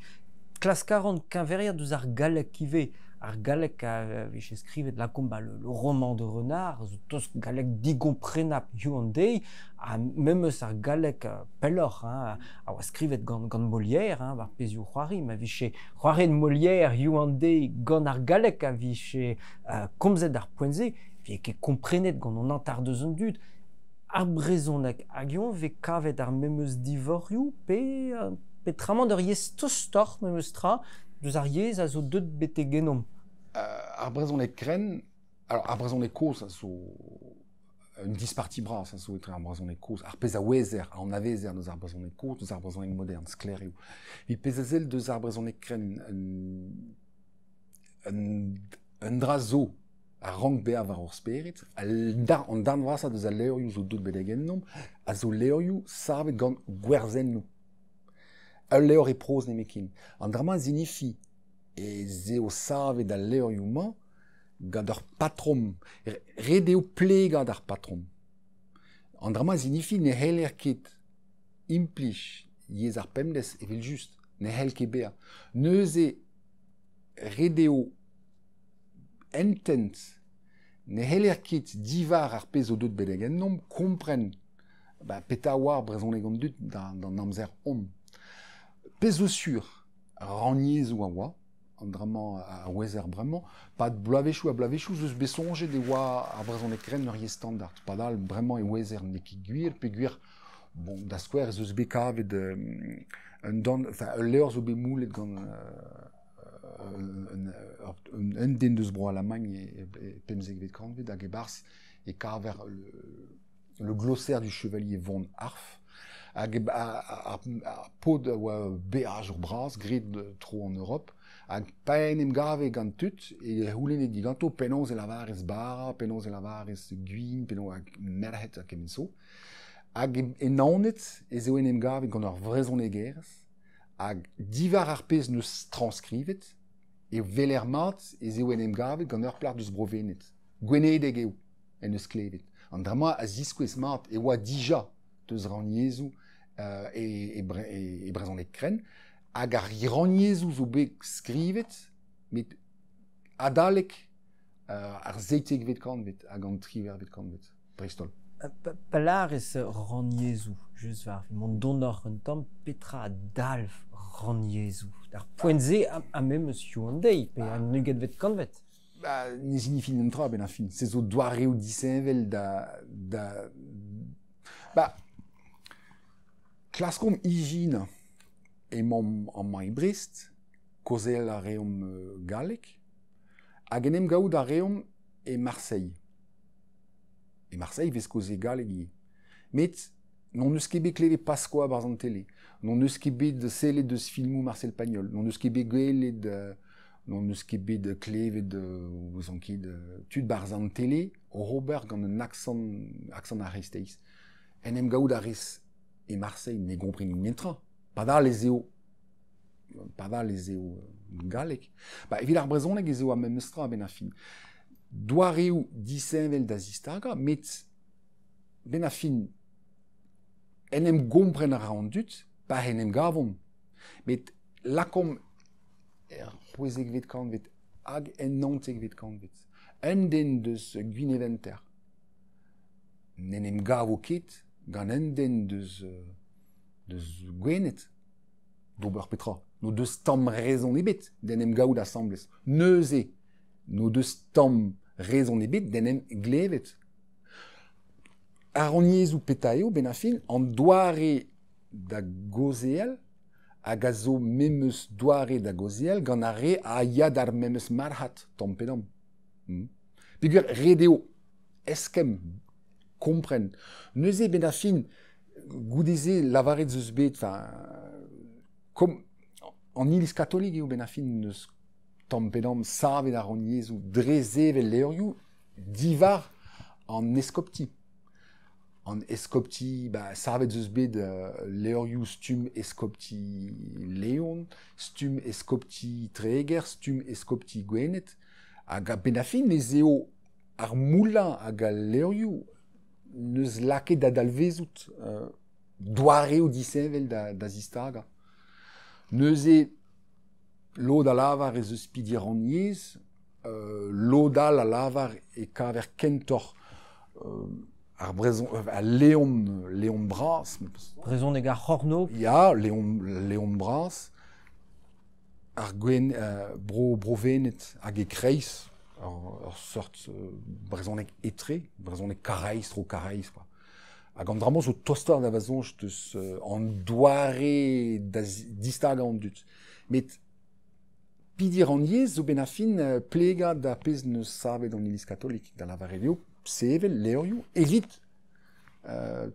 Klas 40 kinverier deus ar galek ive. Ar galek a vech skrivet lakom le roman de Renard, zo tos galek digomprenap yuandei, a memeus ar galek pelloc'h, a oa skrivet gant Molière, war pezioù c'hoari, ma veche c'hoaret Molière yuandei gant ar galek a veche komzet ar poenze, vie ket komprenet gant an antar deus an dud. Ar brezhonek hag ion ve kavet ar memeus divorioù pe tramant ur yez tostor memeus tra, deus ar yez a zo deut bete genom. Ar brezhonek kren, alors ar brezhonek koz a zo un disparti bras a zo etre ar brezhonek koz, ar pez a wezer, an avezer deus ar brezhonek koz, deus ar brezhonek modern, skler eo. Vi pez a zel deus ar brezhonek kren un dra zo a rank beañ war ur sperit, an darn vrasa deus a leurioù zo deut bedeg ennom, a zo leurioù savet gant gwerzennoù. Ul leur e proz nemekin. An drama zinifi e zeo savet da leurioù mañ gant ur patrom. Redeo plegad ar patrom. An drama zinifi ne heller ket implij yez ar pemdez evel just. ne helke bea. Neuze redeo entent ne helerkit divar ar pez o deut bedegen nom kompren peta war brezon egon dut dan amzer om. Pez o sur raniez ou a oa, an drama a wezer bremañ, pat blavechou a blavechou zeus besonje de oa ar brezon ekren ur ye standard. Padal bremañ e wezer neki gwir, pe gwir, bon, da skwer zeus bekavet un leur zo bemoulet gant un den deus bro Allemagne et pemzek vet kranvet hag e barz e karver le glossaire du chevalier von Arf hag a pod oa beaj ur braz grit tro en Europe hag paen em gave gant tut e houlenet diganto penaos e lavarez bara, penaos e lavarez guin, penaos hag merhet hag emenso hag e naonet e zeo en em gave gant ur vrezon egerez hag divar ar pez neus transkrivet e veler mat e zeo en em gavet gant ur plar deus brovenet. Gwenedeg eo en eus klevet. An drama a ziskouez mat e oa dija deus raniezou e brezonek kren hag ar raniezou zo bet skrivet met adalek ar zeitek vet kanvet hag an triver vet kanvet. Bristol. Pelar ez raniezou, just war. Mon donor un tamm petra dalf raniezou. Ar poentze a mem eus Hyundai, pe a nuget vet kanvet. Ne signifie n'en tra ben a fin. Se zo doareo disenvel klaskom hijin emam an mai Brest, kozel a reom galek, hag enem gaout a reom e Marseille. E Marseille vez koze galek ie. Met, non eus ket bet kleve Paskoa barz an tele. Non eus ket bet sellet deus filmou Marcel Pagnol. Non eus ket bet gwelet non eus ket bet klevet ouzan ket tud barz an tele o Robert gant un accent a resteiz. En em gaout a rez e Marseille ne gompren netra. Padal ez eo galek. Evit ar brezonek ez eo a mem eustra ben a fin. Doareo disenvel da zistaga, met ben a fin en em gompren a raon dut, pa en em gavon. Met lakom poezek vet kanvet hag en nantek vet kanvet. Un den deus gwin eventer. En em gavo ket gant un den deus gwenet. D'ober petra. No deus tamm rezon ebet den em gaout assemblez. Neuze no deus tamm rezon ebet den em glevet. Ar raniezou peta eo ben a fin an doare da gozel hag a zo memeus doare da gozel gant a re a yad ar memeus marhat tamm pedam. Peogwir redeo eskem kompren. Neuze ben a fin goudeze lavaret zeus bet kom an iliz katolik eo ben a fin neus tamm pedam savet ar raniezou drezevel leurioù divar an eskopti. An eskopti, savet zeus bet leurioù stum eskopti leon, stum eskopti treger, stum eskopti gwenet, hag a ben a fin ez eo ar moulin hag a leurioù neus lake da dalvezout doareo disenvel da zistaga. Neuze lod a lavar ez eus pidi raniez, lodal a lavar e kaver kentor ar brezon, a Léon Bras. Brezon eg ar c'horno. Ya, Léon Bras, ar gwen brovenet hag e kreiz, ar sort brezonek etre, brezonek kareiz, tro kareiz, quoi. Hag an dramos o tostar da vazonj deus an doare distag an dut. Met pidi raniez zo ben a fin plega da pez neus savet an iliz katolik da lavaredio, sevel, leurioù, evit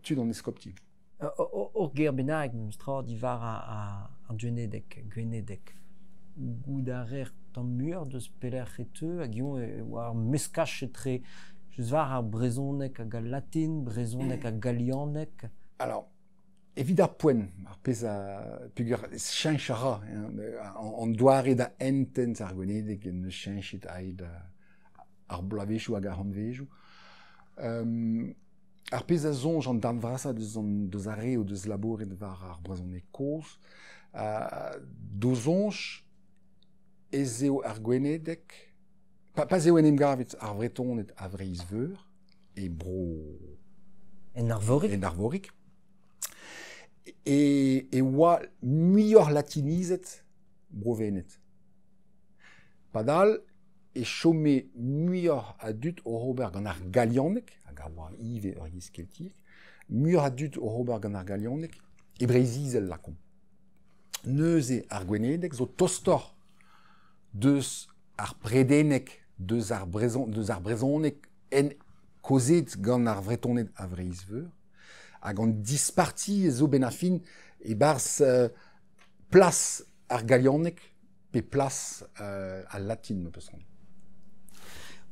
tud an eskopti. Ur ger bennak mustra divar a gwenedek. Goud a rer tamm muioc'h deus pelec'h eteu hag ion war meskach etre just war ar brezonek hag a latin, brezonek hag galianek. Alors, evit ar poen, ar pez a peogwir cheñch a ra, an doare da entent ar gwenedek en eus cheñchet aed ar blavechou hag ar anvechou. Ar pez a zonj an darn vrasa deus a re o deus labouret war ar brezonek koz, dozonch ezeo ar gwenedek, pas eo enem gavet ar vretonet a vreiz veur, e bro... En arvorik. En arvorik. E oa muioc'h latinizet brovenet. Padal, e chome muioc'h a dut o Robert gant ar galionek, hag a oa ive ur yez keltik, muioc'h a dut o Robert gant ar galionek, e breizizel lakom. Neuze ar gwenedek zo tostor deus ar predenek, deus ar brezonek en kozet gant ar vretonet a vreiz veur, hag an disparti zo ben a fin e barz plas ar galionek pe plas al latin me peus.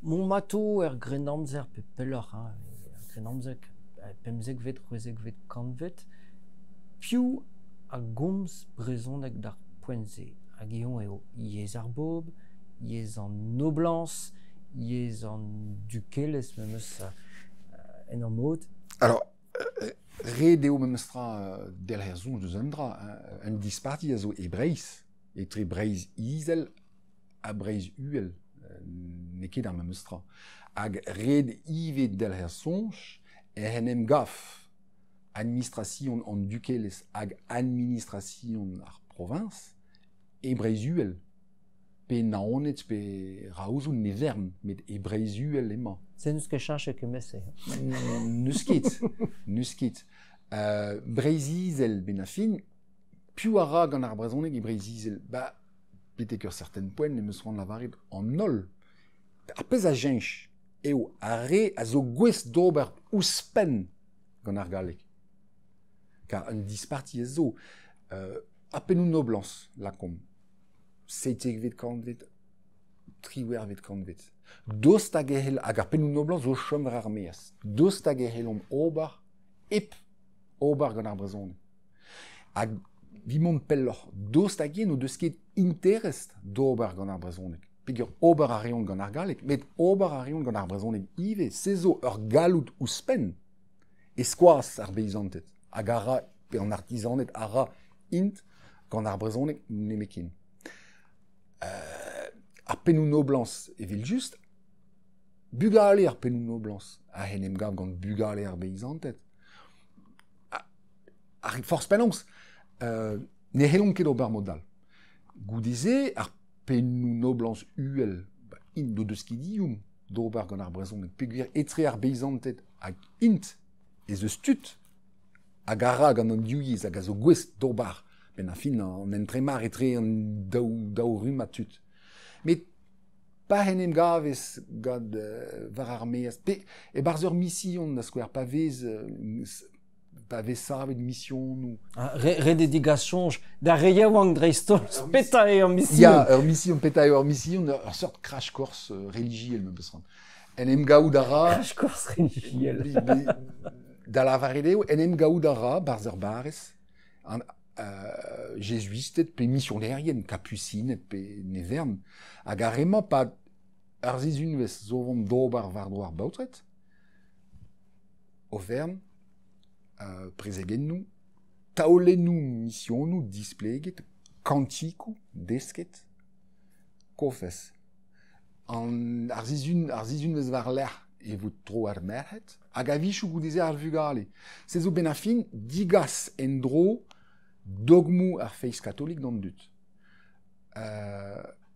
Mon mato grenamzer pe peller, grenamzer pemzek vet, roezek vet, kanvet, piou a gomz brezonek d'ar poenze. Hag eon eo yez ar bob, yez an noblans, yez an dukeles memeus en an mod. Alors, re deo memestra del herzon deus an dra, un disparti a zo e breiz, e tre breiz izel a breiz uel, ne ket ar memestra. Hag red ive del herzonch, enem gaf administration an dukeles hag administration ar province, e breiz uel. Pe naonet, pe raouzoun ne vern, met e breiz uel ema. C'est nous que change que messe. Neus ket. Breizizel ben a fin, piou a ra gant ar brezonek e breizizel, ba, petek ur certain poen ne meus ran lavaret an nol. A pez a jench, eo a re a zo gwez d'ober ouspen gant ar galek. Car un disparti ez zo, a penou noblans lakom. Seitek vet kantvet, triwer vet kantvet. Dost hag ehel, hag ar penou noblans zo chom ar meas. Dost hag ehel om ober, ep ober gant ar brezon. Hag vimont pelloc'h, dost hag en o deus ket interest d'ober gant ar brezonek. Pegur ober a reont gant ar galek, met ober a reont gant ar brezonek ive, se zo ur galout ouspen, e skoaz ar beizantet. Hag ara, pe an artisanet ara int gant ar brezonek nemekin. Ar penou noblans evel just, bugale ar penou noblans, a henem gav gant bugale ar beizantet. Ar force penons, ne helon ket ober modal. Goudeze, ar penou noblans uel, int do deus kidioum, d'ober gant ar brezonek, peguer etre ar beizantet hag int, ez eus tut, hag ara gant an diouiez hag a zo gwez d'ober, ben a fin an entremar etre an daou rum a tut. Met pa henem gavez gant var ar meas. E barz ur mission da skouer, pa vez savet mission nou. Redédigation, da reiaouang dreistolz, peta eo mission. Ya, ur mission, peta eo ur mission, ur sort crash course religiel me peus ran. Enem gaout ara... Crash course religiel. Da la varedeo, enem gaout ara, barz ur barez, jésuistet pe missionnairien, capucinet pe nevern, hag a rema pa ar zizunvez zo vont d'ober war bautret, o vern, prezegen nou, taolen nou mission nou displeget, kantikou, desket, kofes. Ar zizunvez war l'er evot tro ar merhet, hag a vichou goudeze ar vugale. Se zo ben a fin, digas en dro dogmou ar feiz katolik d'an dut.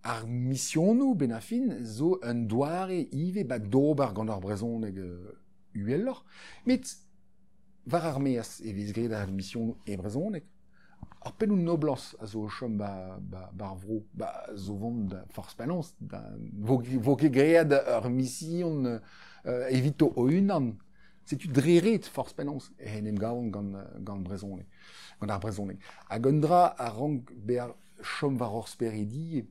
Ar mission nou ben a fin zo un doare ive bag d'ober gant ar brezonek uellor, met var ar meas evez gret ar mission e brezonek, ar penou noblans a zo chom bar vro, zo vont da force penons, vo ket gread ar mission evito o unan, setu dreret force penons, e henem gaon gant brezonek. Gant ar brezonek. Hag un dra a rank bear chom war ur speredi,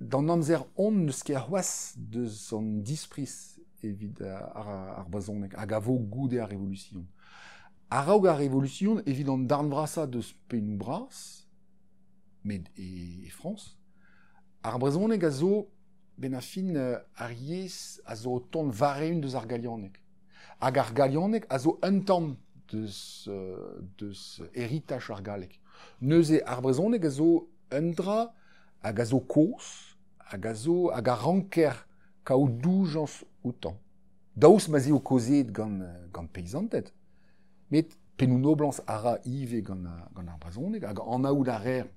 d'an amzer on neus ket c'hoaz deus an dispris evit ar brezonek, hag a vo goude ar revolution. A raoug ar revolution evit an darn brasa deus penou bras, med e France, ar brezonek a zo ben a fin ar yez a zo ton vareun deus ar galionek. Hag ar galionek a zo un tan deus heritage ar galek. Neuze ar brezhoneg a zo un dra hag a zo kos, hag a ranker kao doujans outan. Daous ma zeo kozet gant peizantet. Met penou noblans ara ive gant ar brezhoneg, hag an aoud ar er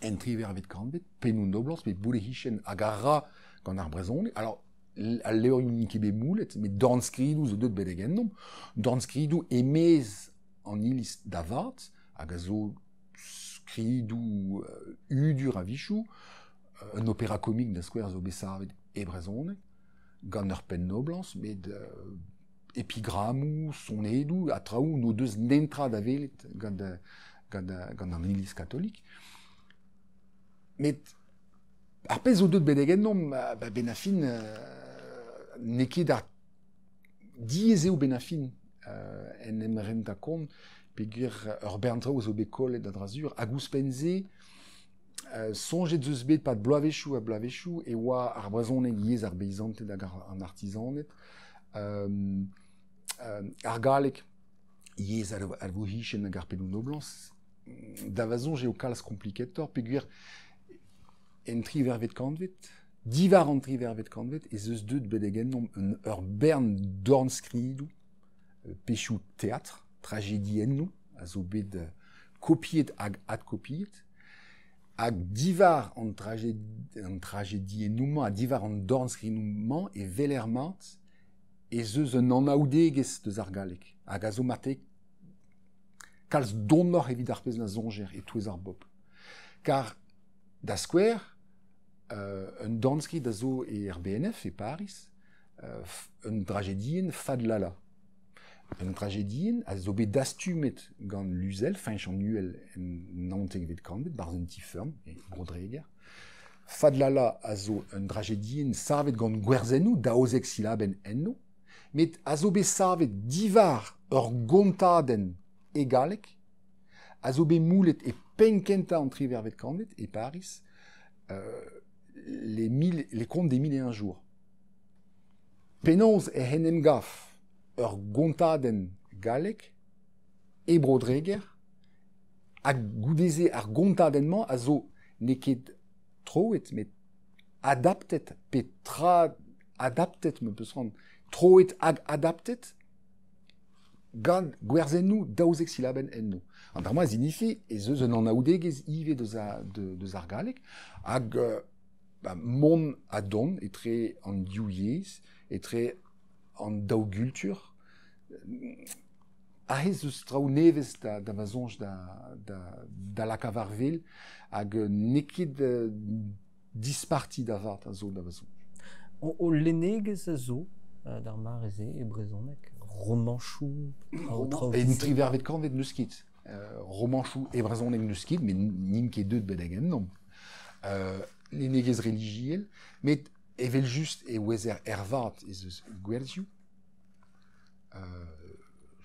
en triver vet kanvet, penou noblans, met boule hichen hag a ra gant ar brezhoneg. Alors, al levrioù nikebe moulet, met dorn skridou zo deut bedeg ennom. Dorn skridou emez an iliz da vat, hag a zo skridou udur a vichou, un opéra komik da skouer zo besarvet e brezhoneg, gant ur pen noblans, met epigramou, sonedou, a traoù no deus nentra da velet gant an iliz katolik. Met ar pez zo deut bedeg ennom, ben a fin neket ar diez eo ben a fin en emren da kont, peogwir ur berntraoù zo bet kollet da drazur, hag ouzpenn-se sonjet zeus bet pat bloavechou a bloavechou, e oa ar brezhoneg yez ar beizantet hag an artizanet, ar galleg yez al vo hichen hag ar penou noblans. Da vazon je o kalz kompliketor, peogwir en trivervet kantvet, divar an trivervet kantvet, e zeus deut bedeg ennom ur bern dorn skridou, pechou teatr, tragédie ennou, a zo bet kopiet hag adkopiet, hag divar an tragédie ennouman, a divar an dorn skridouman, e veler mat, e zeus un anaoudegez deus ar galleg, hag a zo matek kalz donnor evit ar pez na zonger e touez ar bop. Kar da skouer, un dornskrid a zo e RBNF e Paris, un tragédien Fad Lala. Un tragédien a zo bet dastumet gant Luzel, finch an uel en nanteg vet kanvet, barz un tifeurm, e Brodreger. Fad Lala a zo un tragédien sarvet gant gwerzennou, daozek silaben enno, met a zo bet sarvet divar ur gontaden e galleg, a zo bet moulet e penkenta an trivervet kanvet e Paris, les contes des 1001 jours. Penaos e hennem gaf ur gontaden galleg e Brodreger, hag goudeze ar gontadenman a zo neket troet, met adaptet, pe tra adaptet, me peus ran, troet hag adaptet, gant gwerzennou daouzek silaben enno. An dar ma zinifi, e zeus un anaoudegez ive deus ar galleg, hag mon a don, etre an diouiez, etre an daougultur. Ahez eus traoù nevez da vazonj da laka varvel, hag neket disparti da vart a zo da vazonj. O lennegez a zo, d'ar mareze e brezhoneg, romanchou, en trivervet kanvet neus ket. Romanchou e brezhoneg neus ket, men nimket deut bedeg ennom. Lennegez religiel, met evel just e wezer ervat ez eus gwerzioù,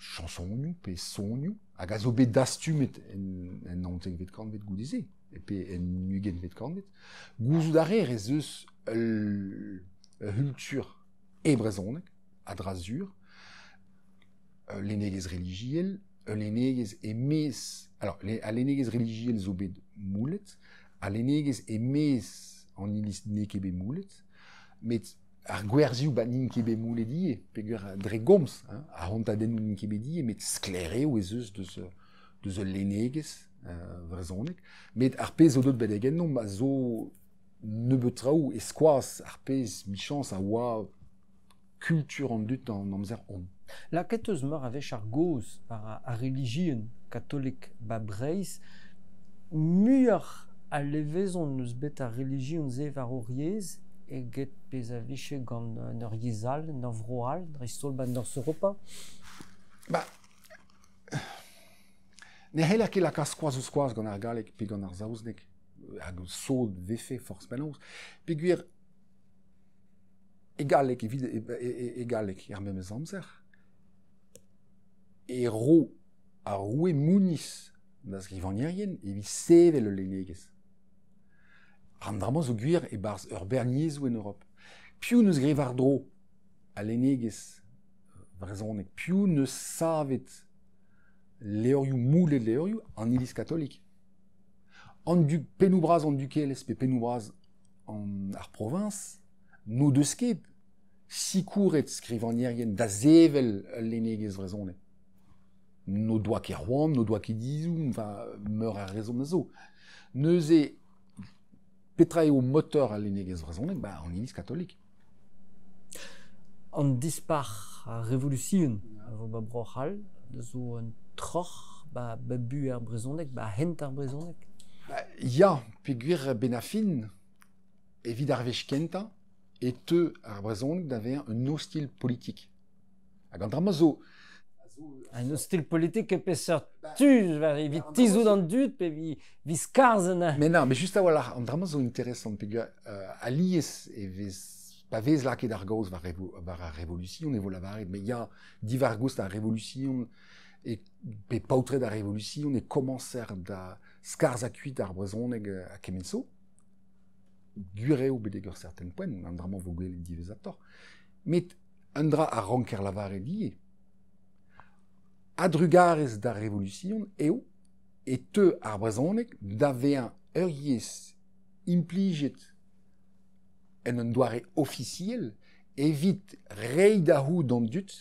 chansonioù, pe sonioù, hag a zo bet dastumet en nanteg vet kanvet goudeze, pe en nugen vet kanvet. Gouzout a reer ez eus hultur e brezhoneg, a drazur, lennegez religiel, lennegez emez, alors, a lennegez religiel zo bet moulet, a lennegez emez an iliz nekebe moulet, met ar gwerzioù bat ninkebe moulet ie, peogwir dre gomz, a hontadennou ninkebe ie, met sklereo ez eus deus lennegez brezhoneg, met ar pez o deut bedeg ennom a zo nebeut traoù e skoaz ar pez michans a oa kultur an dut an amzer on. La ket eus meur a vech ar goz par a religien katolik ba Breizh, muioc'h a levezon eus bet a religion ze var oriez, e get pez a veche gant neur yezal, neur vroal, dristol ban neur Europa. Ba, ne c'hella ket laka skoaz o skoaz gant ar galleg pe gant ar zaouznek, hag sod vefe forz penaos, peogwir e galleg er memez amzer, e ro a roue mouniz da skrivanierien evit sevel o lennegez. An dramaz o gwir e barz ur berniezou en Europe. Piou neus grev ar dro a lennegez brezhoneg, piou neus savet leorioù moulet leorioù an iliz katolik. Penubras en duqueles, penubras en ar province, no deus ket, sikouret skrivanierien da zevel lenegez vrezonek. No doa ket roam, no doa ket dizou, meur a rezon a zo. Neuze petra eo moteur a lenegez vrezonek, an iliz katolik. An dispar a revolution, a vo ba brochal, zo un troch, ba bu ar brezonek, ba hent ar brezonek. Ya, peguir benafin, evit ar vech kenta, et te ar brezonek d'aver un hostile politique. Hag an drama zo... Un style politique e peseurt tu, vi tizou d'an dud, pe vi skarzen. Mais non, mais juste à voilà, an drama zo intéressant, peguir alies e vez... Pa vez laket ar gaoz var a revolution, evo lavaret, mais ya divar goust a revolution, et pe pautret da revolution, et commencer da skarz a kuit ar brezonek a kemenso, gureo bedegur certain poen, an drama vo gwell divezator. Met un dra a ranker lavaret die, adrugarez da revolution eo, et te ar brezonek da vean ur yez impliget en un doare officiel, evit rei da hou d'an dut,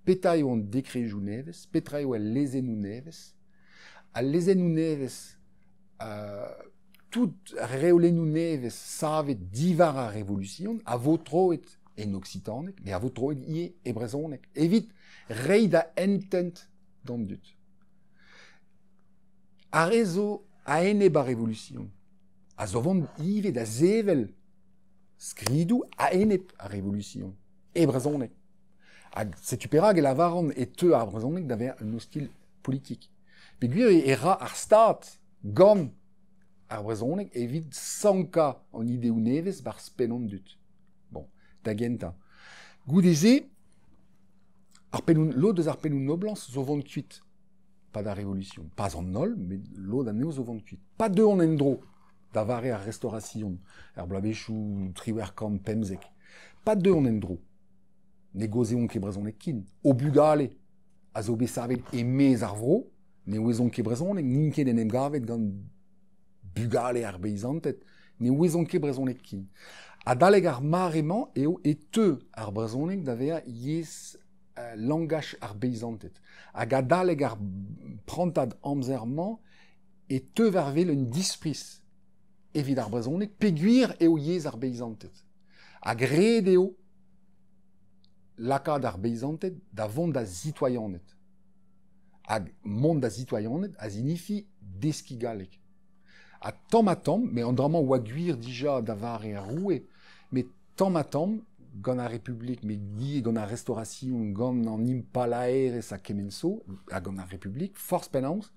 peta eo an dekrejou nevez, petra eo a lezenou nevez, a lezenou nevez, tout reolenou nevez savet divar a revolution, a votroet en occitanek, mais a votroet ie e brezonek. Evit rei da entent d'an dut. A rezo a ene ba revolution, a zo vont ive da zevel skridou a enep a revolution. E brezonek. Hag setu perag e lavaran e te ar brezonek d'aver un hostile politique. Pe gwir ra ar stat gant ar brezonek evit sanka an ideo nevez bar spenon dut. Bon, da genta. Goudeze, l'eau deus ar peloun noblans zo vont kuit. Pas da revolution. Pas an nol, mais l'eau da neo zo vont kuit. Pas de an endro. Da vare ar restauration, ar blabechou, triwer kan pemzek. Pas de an endro. Negozeon ket brezonek kin. O bugale, a zo besavet emez ar vro, ne oezon ket brezonek, ninket en emgavet gant bugale ar beizantet, ne oezon ket brezonek kin. A daleg ar mareman eo e te ar brezonek da vea yez langaj ar beizantet. Hag a daleg ar prantad amzerman e te vervel un dispris evit ar brezonek, peguir eo yez ar beizantet. Hag red eo lakad ar beizantet da vont da zitoyanet. Hag mont da zitoyanet a zinifi deskigalek. A tamm, mais an drama oa gwir dija da vare ar roue, mais tamm, gant a republik, mais gi gant a restauration, gant an impalaer a kemenso, a gant a republik, force penans,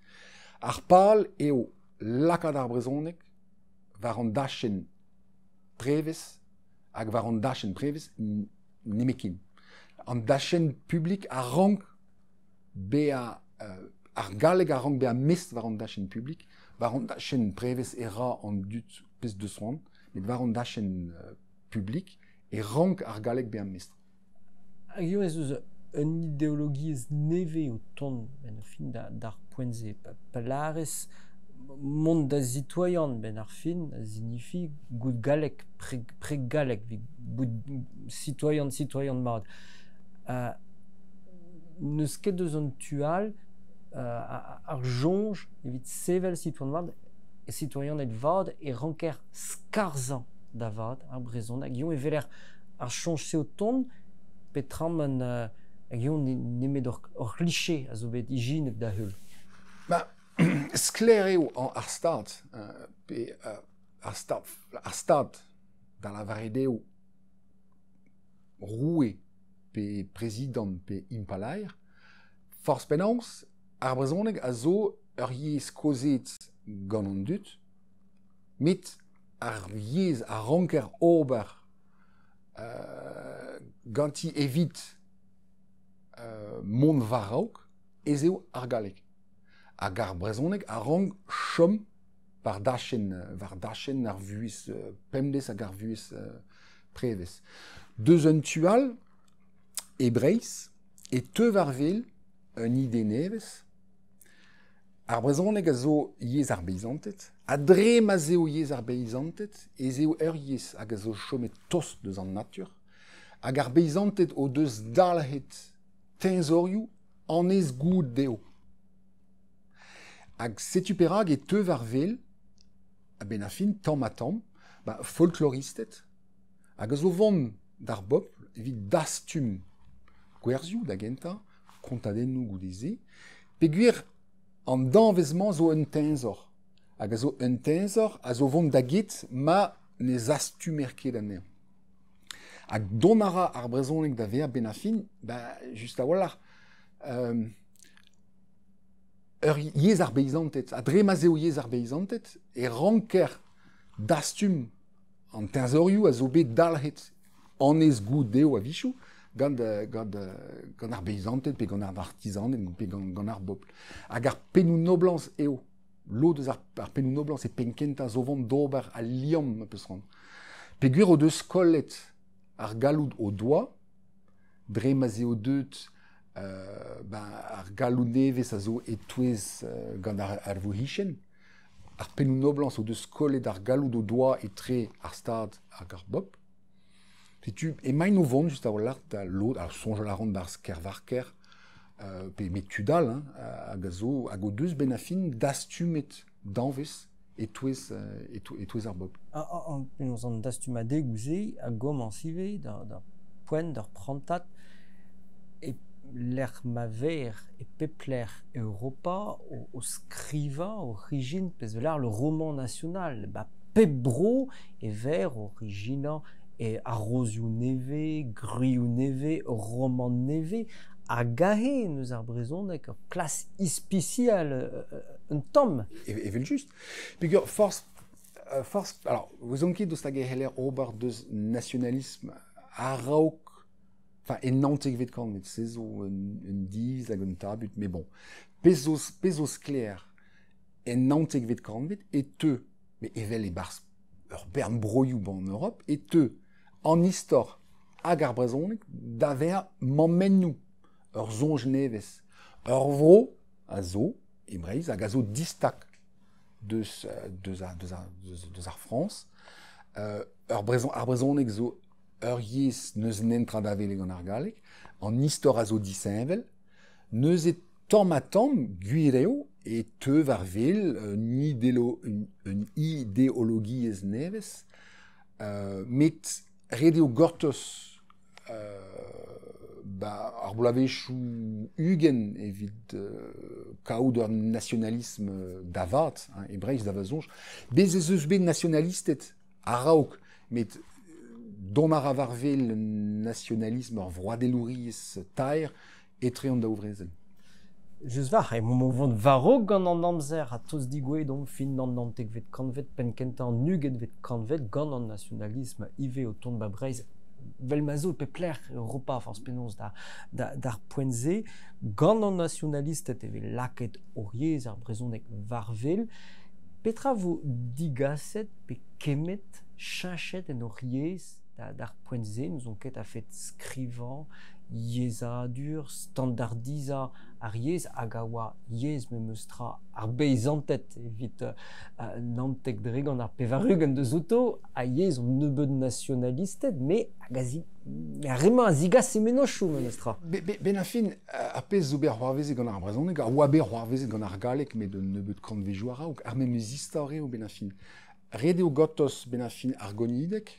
ar pal eo lakad ar brezonek, var an dachen prevez, hag var an dachen prevez nemekin. An dachen publik a rank be a ar galeg a rank be a mest var an dachen publik, var an dachen prevez era an dut pez de soan, met var an dachen publik e rank ar galeg be a mest. Hag eo ez eus un ideologie ez neve o ton ben fin d'ar poenze. Pelarez mont da zitoyan ben ar fin signifi gout galek, pre galek, gout citoyan mat. Neus ket eus an tual ar jonj evit sevel citoyan mat e citoyan et vad e ranker skarzan da vad ar brezon. Hag eo e veler ar jonj se o ton petram an hag eo nemet ur cliché a zo bet ijinet da heul. Skler eo ar stad, ar stad da la varedeo roue pe prezidant pe impalaer, force penans, ar brezonek a zo ur yez kozet gant an dut, met ar yez a ranker ober ganti evit mont varaok, ez eo ar galek. Hag ar brezonek a rank chom var dachen ar vuez pemdez hag ar vuez prevez. Deus un tual e breiz e te varvel un ide nevez ar brezhoneg a zo yez ar beizantet, a dre ma zeo yez ar beizantet, e zeo ur yez hag a zo chomet tost deus an natur, hag ar beizantet o deus dalhet tenzorioù an ez gout deo. Hag setu perag e teuv ar vel, a ben a fin, tamm a tamm, folkloristet, hag a zo vont d'ar bop, evit dastum gwerzioù da genta, kontadennoù goudeze, peogwir an danvezman zo un tenzor. Hag a zo un tenzor, a zo vont da get ma ne zastumer ket an eo. Hag don ara ar brezhoneg da veer ben a fin, just a wallar, ur yez ar beizantet, a dre ma zeo yez ar beizantet, e ranker dastum an tenzorioù a zo bet dalhet an ez gout deo a vichou, gant ar beizantet, pe gant ar artizanet, pe gant ar bopl. Hag ar penou noblans eo, lo deus ar penou noblans e penkenta zo vont d'ober a liam ma peus ran. Peogwir o deus kollet ar galoud o doa, dre ma zeo deut ar galoud nevez a zo etouez gant ar vohichen, ar penou noblans o deus kollet ar galoud o doa etre ar stad hag ar bop. E main o vont just a wallar da l'od, ar sonj la ran d'ar ker pe met tudal, hag o deus ben a fin dastumet danvez etouez ar bop. Penaos an dastumade gouze a gom an sive da poent d'ar prantat e l'er ma ver e pepler Europa o skriva origine pez velar le roman national. Pep bro e ver origina e arrozioù neve, gruioù neve, roman neve, a gahe neus ar brezhoneg ur plas ispicial un tamm. Evel just. Peogwir force, alors, vous on ket deus hag e heller ober deus nationalisme a raok, enfin, en nantek vet kanvet, se zo un diz hag un tabut, mais bon, pezos kler en nantek vet kanvet, et te, mais evel e bars ur bern broioù ban en Europe, et te, an istor hag ar brezhoneg, da ver mammennoù, ur zonj nevez. Ur vro a zo, e breiz, hag a zo distak deus ar Frans. Ar brezhoneg zo ur yez neus nentra da vele gant ar galleg, an istor a zo disenvel, neus e tamm a tamm gwireo e teuv ar vel un idéologie ez nevez, met redeo gortoz ar bloavezhioù ugen evit kaout ur nationalisme davat, e breiz da vazonj. Bez ez eus bet nationalistet a raok, met don ar avarvel nationalisme ur vroadelouriez taer etre an da ouvrezel. Just var, e mo vont varo gant an amzer a toz digouet on fin an nantek vet kanvet penkenta an nuget vet kanvet gant an nationalisme ive o ton ba breiz vel ma zo pepler Europa force penaos d'ar poentze gant an nationalistet eve laket oriez ar brezhoneg varvel. Petra vo digaset pe kemet chinchet en oriez d'ar poentze, nous on ket a fet skrivan, yezadur, standardiza ar yez hag a oa yez me meustra ar beizantet evit nantek dre gant ar pevarugenn deus auto a yez on nebeud nationalistet, me remañ a zigas semenochou me meustra. Ben a fin, a pez zo ber c'hoarvezet gant ar brezhoneg, a oa ber c'hoarvezet gant ar galleg, met de nebeud kantvedoù a raok, ar memeus istoreo ben a fin. Redeo gotos ben a fin ar gonidek,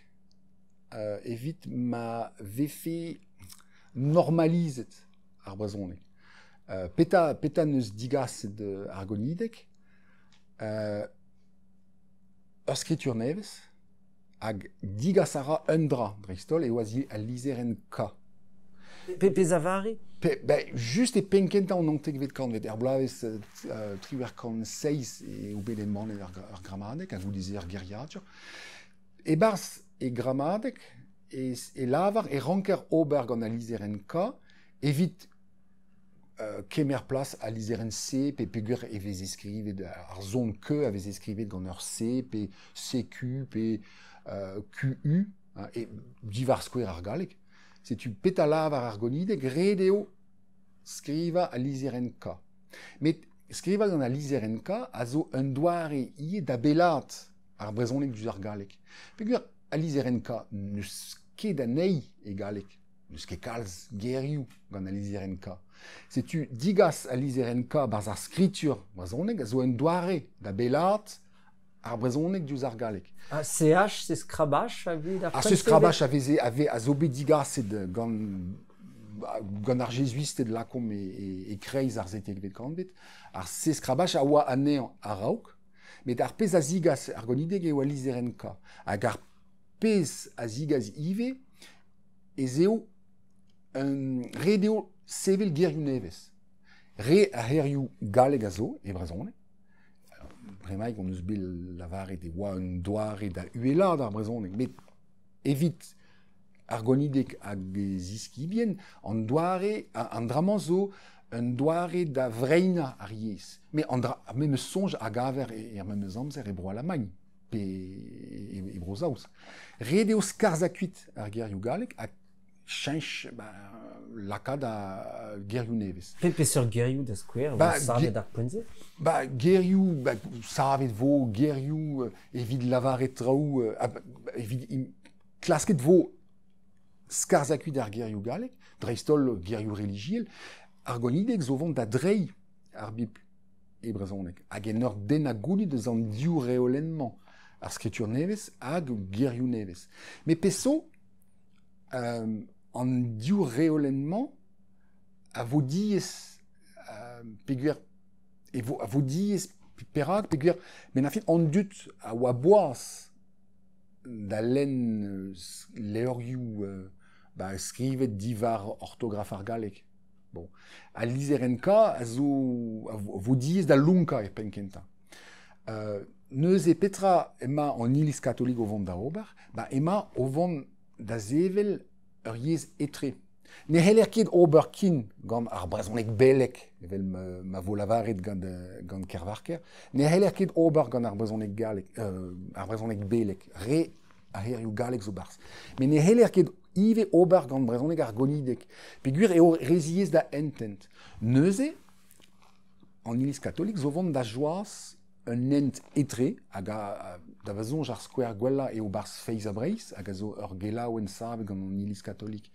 evit ma vefe normalizet ar brezhoneg. Peta neus digaset ar gonidek, ur skritur nevez, hag digas ara un dra dreistol e oa a lizeren ka. Pez a vare? Just e penkenta an nantek vet kanvet. Er bloavezh triwer kan 6 e oubet en manet ar gramadek, a goudize ar geriadur. E barz e gramadek, e lavar e ranker ober gant a lizeren ka, evit kemer plas a lizeren C, pe peogwir evez eskrivet ar zon ke avez eskrivet gant ur C, pe CQ, pe QU, e divar skouer ar galleg. Setu peta lavar ar gonidek redeo skriva a lizeren ka. Met skriva gant a lizerenka a zo un doare ie da belat ar brezhoneg du ar galek. Peogwir a lizerenka neus ket da nei e galek, neus ket kalz gerioù gant a lizerenka. Setu digas a lizerenka barz ar skritur brezhoneg a zo un doare da belat ar brezhoneg du ar galek. CH, c'est Scrabash, avait la Se Scrabash avait a zo bet digaset gant ar jesuiste de lakom e kreiz ar zetek bet kanbet, ar se Scrabash a oa anean a raok, met ar pez a zigas ar gonideg eo a lizerenka, hag ar pez a zigas ive, ez eo redeo sevel gerioù nevez. Re a herioù galeg a zo, e brezhoneg, bremaik on eus bet lavaret e oa un doare da uelad ar brezhoneg, met evit ar gonideg hag ziskibien, an doare, an draman zo, un doare da vreina ar yez. Me me sonj hag aver er memes amzer e bro alamagn, pe e bro zaouz. Red eo skarza kuit ar gerioù galeg, hag chanch lakad a gerioù nevez. Pe sur gerioù da skouer, savet ar poenze? Gerioù, savet vo, gerioù evit lavaret traoù, evit klasket vo skarza kuit ar gerioù galeg, dreistol gerioù religiel, ar gonideg zo vont da drei ar bib e brezhoneg, hag en ur den a goulit eus an diou reolenman ar skritur nevez hag gerioù nevez. Me peso, an diou reolenman a vo diez peogwir, a vo diez perak peogwir, men a fin an dut a oa boaz da len leorioù skrivet divar orthographe ar galek. Bon. A lizerenka a vo diez da lunka e penkenta. Neus e petra ema an iliz katolik o vont da ober, ema o vont da zevel ur yez etre. Ne heller ket ober kin gant ar brezhoneg belek, evel ma vo lavaret gant kervarker, ne heller ket ober gant ar brezhoneg belek, re a herioù galek zo barz. Men ne heller ket ive ober gant brezhoneg ar gonideg. Peogwir eo reziez da entent. Neuze, an iliz katolik, zo vont da joaz un ent etre, hag da vezonj ar skouer gwella eo barz feiz a breiz, hag a zo ur gelaouen savet gant an iliz katolik.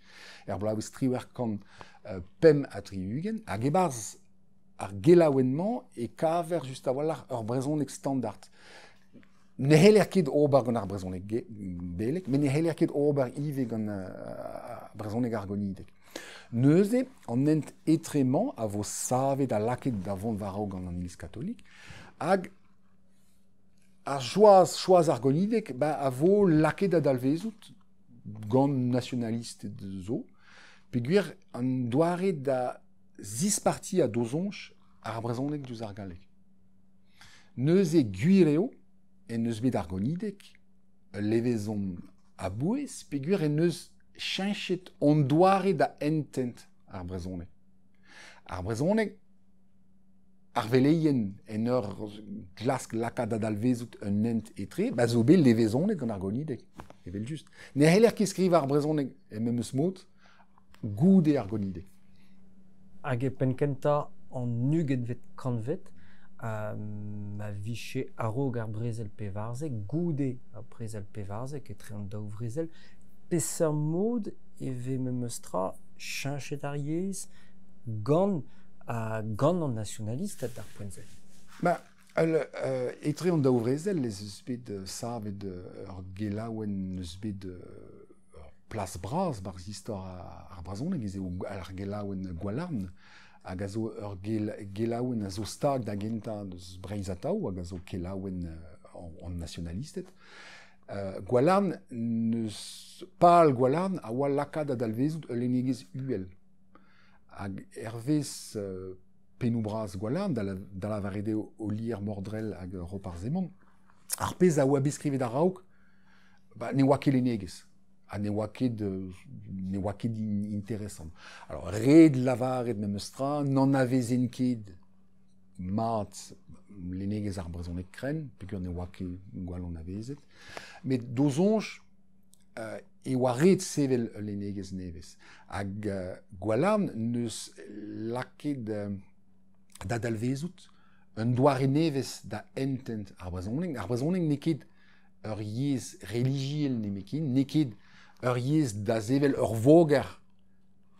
Er blaouez triwer kan pem a triugen, hag e barz ar gelaouenman e kaver just a wallar ur brezhoneg standard. Ne heller ket ober gant ar brezhoneg belek, men ne heller ket ober ive gant brezhoneg ar gonideg. Neuze, an ent etreman a vo savet a laket da vont varao gant an iliz katolik, hag ar choaz ar gonideg a vo laket a dalvezout gant nationaliste zo, peogwir an doare da zisparti a dozonj ar brezhoneg diouz ar galek. Neuze gwir eo, en eus bet ar gonideg, levezon a bouez, peogwir en eus chanchet on doare da entent ar brezhoneg. Ar brezhoneg, ar veleien en ur glask lakad a dalvezout un ent etre, zo bet levezoneg gant ar gonideg, evel just. Ne heller ket skriv ar brezhoneg en memes mod, goude ar gonideg. Hag e penkenta an nuget vet kanvet, ma viche arog ar brezel pevarzek, goude ar brezel pevarzek, etre an daou vrezel, peser mod eve memestra chanchet ar yez gant an nationaliste d'ar poenze. Etre an daou vrezel ez eus bet savet ur gelaouen eus bet plas braz barz istor ar brezhoneg, ez eo ar gelaouen gwalarn, hag a zo ur gelaouen a zo stag da genta eus breiz ataou, hag a zo kelaouen an nationalistet. Gwalarn, neus pal gwalarn a oa lakad a dalvezout ul enegez uel. Hag hervez penou braz gwalarn, da la varede o lir mordrel hag ropar zemont, ar pez a oa beskrivet a raok, ne oa ket l'enegez. Ne oa ket interesant. Alors, red lavaret memestra, n'an avezen ket mat l'enegez ar brezhoneg kren, peogwir ne oa ket gwall an avezet. Met dozonj, e oa red sevel l'enegez nevez. Hag gwalarn neus laket da dalvezout un doare neves da entent ar brezhoneg. Ar brezhoneg neket ur yez religiel nemekin, neket ur yez da zevel ur voger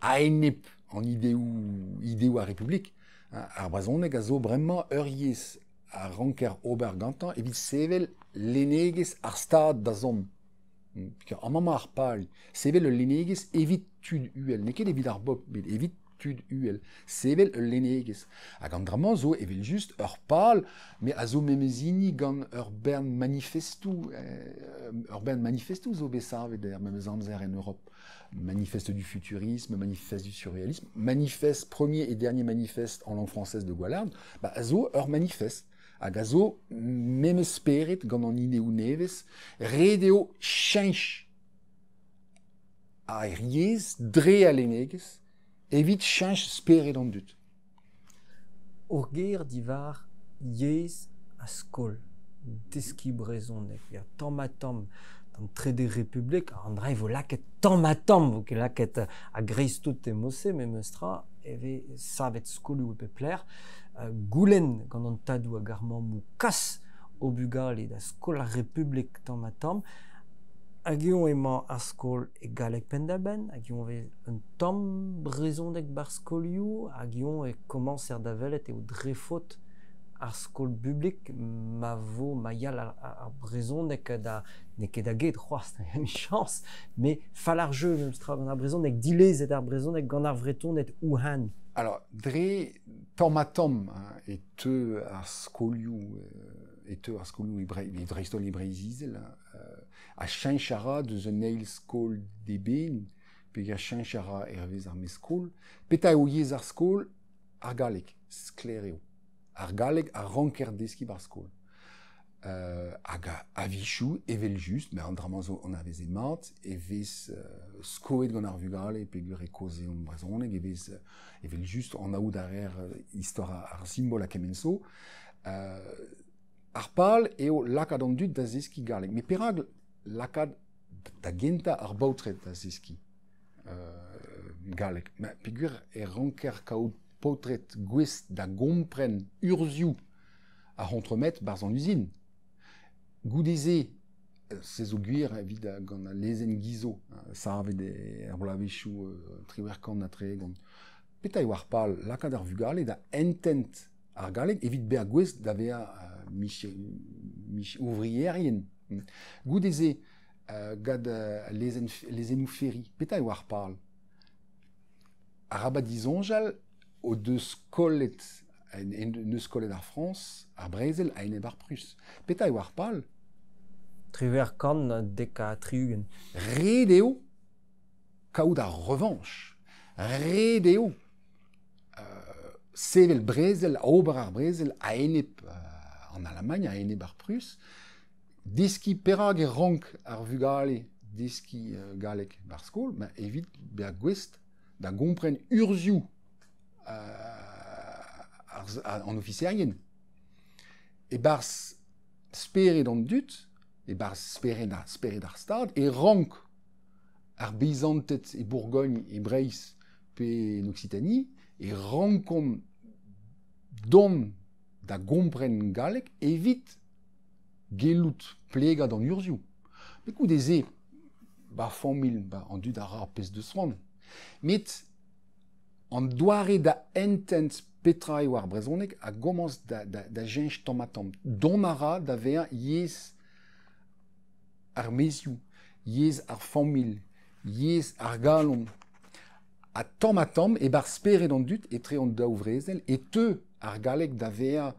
a enep an ideo a republik. Ar brezhoneg a zo bremañ ur yez a ranker ober gantañ evit sevel lenegez ar stad da zon. An mama ar pal, sevel ul lenegez evit tud uel, neket evit ar bob, bet evit tud uel, sevel ul lenegez. Hag an dramañ zo evel just ur pal, me a zo memezini gant ur bern manifestou, zo besavet er memez amzer en Europe. Manifeste du futurisme, manifeste du surréalisme, manifeste, premier et dernier manifeste en langue française de Goualard, a zo ur manifeste. Hag a zo memez speret gant an ideo nevez, redeo chench a yez dre a lenegez, evit chench speret an dut. Ur ger divar yez a skol, deski brezhoneg, ya tamm dan trede republik, an dra vo laket tamm, vo ket laket a greiz tout mosse, me meustra, eve savet skolioù e pe pler, goulenn gant an tadou hag ar mammou kas o bugale da skol a republik tamm, hag eo emañ ar skol e galleg pendaben, hag eo un tamm brezhoneg bar skolioù, hag eo e komanz er da welet eo drefot ar skol publik ma vo ma yal ar brezhoneg da neket a get c'hoaz, n'a mi chans, me fall ar jeu meus tra gant ar brezhoneg dilezet ar brezhoneg gant ar vretonet ouhan. Alors, dre tamm et te ar skolioù e dreistol e breizizel a chenchara deus un eil skol de ben, pe a chenchara hervez ar meskol, peta eo yez ar skol ar galleg, skler eo. Ar galleg a ranker deski bar skol. Hag a vichou evel just, me an dramañ zo an avez e mat, evez skoet gant ar vugale, pe gur e koze an brezhoneg, evel just an aout ar istor ar simbol a kemenso. Ar pal eo lakad an dut da zeski galleg. Me perag lakad da genta ar baotred da zeski galleg. Pe gur e ranker kaout potret gwest da gompren urzioù a c'hontremet barz an usine. Goudeze, se zo gwir evit gant a lezen gizo, sarvet er blavechou triwerkan na tre gant. Peta eo ar pal lakad ar vugale da entent ar galleg evit bear gwest da vea ouvrierien. Goudeze gad lezenou ferri. Peta eo ar pal. Ar abadizonjal o deus kollet neus kollet ar France, ar Brezel a ene bar Prus. Peta eo ar pal. Triwerkan dek a triugen. Red eo kaout ar revanche. Red eo sevel Brezel, ober ar Brezel a enep en Allemagne, a enep ar Prus. Deski perag e rank ar vugale, deski galleg bar skol, ma evit bear gwest da gompren urzioù an ofisierien. E barz speret an dut, e barz speret ar stad, e rank ar Bizantet e Bourgogne e Breizh pe en Occitanie, e rankon don da gompren galleg evit gelout plegad an urzioù. Pekout eze bar famil an dut ar ar pez deus ran. Met an doare da entent petra eo ar brezhoneg a gomaz da jench tamm. Don ara da vea yez ar mezioù, yez ar famil, yez ar galon. A tamm e bar speret an dut etre an daou vrezel, e te ar galleg da vea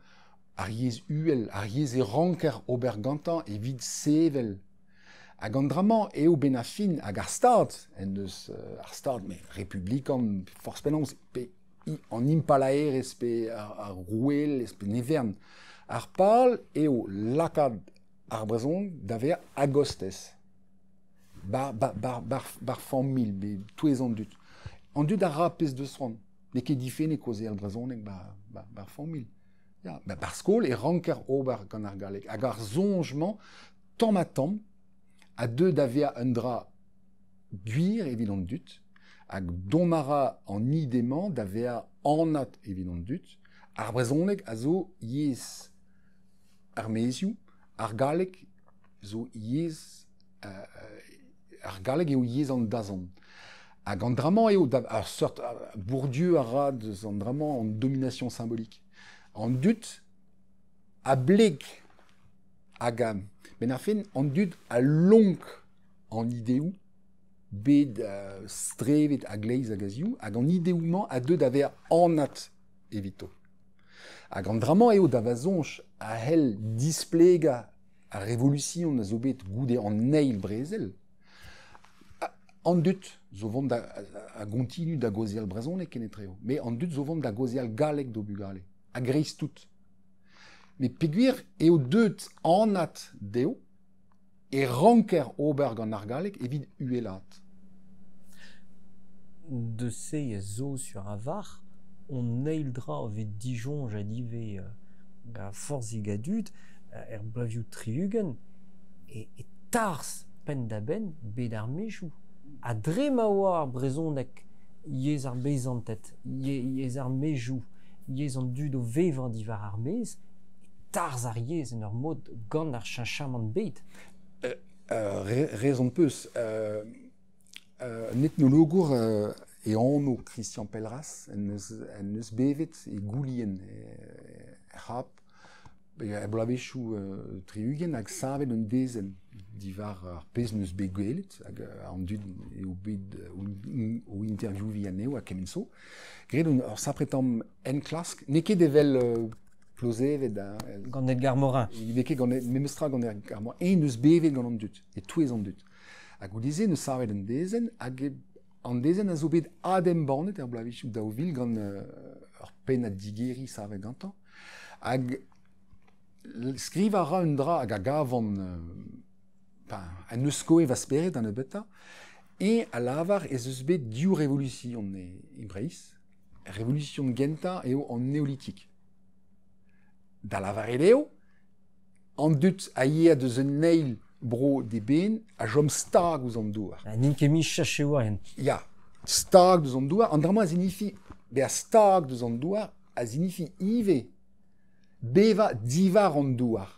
ar yez uel, ar yez e ranker ober gantañ evit sevel. Hag an dramañ eo ben a fin hag ar stad, en deus ar stad, me republikan, forspennoz, pe an impalaerez pe ar rouel, pe nevern. Ar pal eo lakad ar brezhoneg da vea agostez. Bar famil, be touez an dut. An dut ar ra pez deus ran. Ne ket difene koze ar brezhoneg bar famil. Ya, bar skol e ranker ober gant ar galleg. Hag ar zonjman, tamm, a deux da vea un dra gwir evit an dut, hag don ara an idemañ da vea anat evit an dut, ar brezhoneg a zo yez ar mezioù, ar galleg zo yez ar galleg eo yez an dazan. Hag an dramañ eo, ar sort Bourdieu a rad an dramañ an domination symbolique. An dud a bleg hag ben ar fin an dud a lonk an ideoù bet strevet a gleiz hag a zioù, hag an ideoù-mañ a deud a ver anat evito. Hag an dramañ eo da vazonj a hel displega a revolution a zo bet goude an eil brezel. An dud zo vont a continu da gozial brezhoneg kenetreo, me an dud zo vont da gozial galleg do bugale, a greiz tout. Me peguir eo deud anat deo, e ranker ober gant ar galleg evit uelat. De se zo sur a var, on eildra ovet Dijon jadive ga forzig a dud, blaviou triugen, et tars pen da ben bet ar mejou. A dre ma oar brezhoneg yez ar beizantet, yez ar mejou, yez an dud o vevran divar ar mez, tars ar yez en ur mod gant ar cheñchamant bet. Rezon peus. Un ethnologour e anno Christian Pelleras en eus bevet e goulien rap e blavechou triugen hag savet un dezen divar ar pez neus bet gwelet hag an dud eo bet o interview vi aneo a kemenso. Gret ur sapretam en klask, ne ket evel plosevet Gant Edgar Morin. Veke gant memestra gant Edgar Morin, en eus bevet gant an dud, e touez an dud. Hag o deze neus savet un dezen, hag an dezen a zo bet adem banet er blavechou da o vil gant ur pen a digeri savet gantañ. Hag skriv a ra un dra hag a gavan an eus koe va speret an e beta, e a lavar ez eus bet diou revolution e breiz, revolution genta eo an neolitik. Da lavar eleo, an dud a ye a deus un eil bro de ben a jom stag ouz an douar. N'in ket mi chache oaren. Ya, stag deus an douar, an drama a zinifi, be a stag deus an douar, a zinifi ive, beva divar an douar.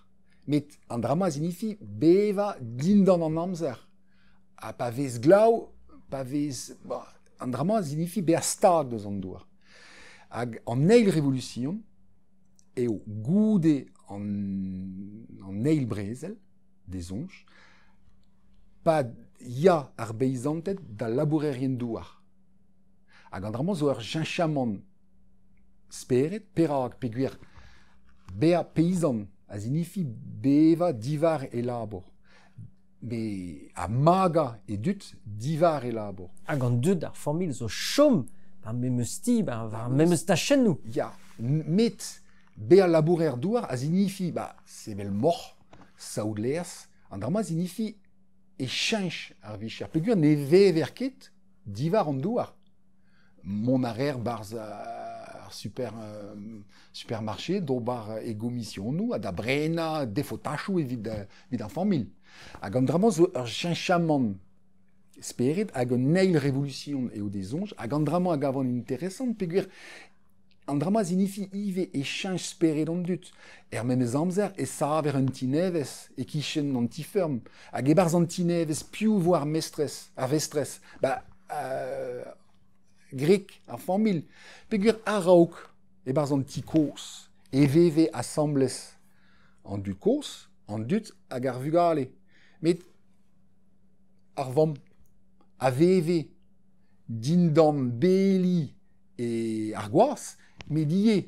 Met an drama a zinifi, beva dindan an amzer. A pa vez glav, pa vez... An drama a zinifi, be a stag deus an douar. Hag an eil revolution, eo goude an eil brezel, des onj, pa ya ar beizantet da labourerien douar. Hag an drama zo ur cheñchamant speret, perak peguer bea peizan a zinifi beva divar e labor. Me a maga e dut divar e labor. Hag an dud ar formil zo chom, ar memeus ti, ar memeus tachen nou. Ya, met bea labourer douar a zinifi, sevel mor, saoud leas, an drama zinifi e cheñch ar vicher. Peguer ne vever ket divar an douar. Mon arer barz ar supermarché d'obar ego mission nou, a da brena defotachou evit an famil. Hag an drama zo ur cheñchamant speret hag an eil revolution eo des onj, hag an drama a gavan interesant, peguer an drama zinifi ive e cheñch speret an dut. Memez amzer e saver un tinevez e kichen an tifeurm. Hag e barz an tinevez piou voar mestres, a vestres. Grek, ar famil. Peguer a raok e barz an ti kos. E veve assemblez an dut kos, an dut hag ar vugale. Met ar vam, a veve dindan beli e ar gwaz, met ie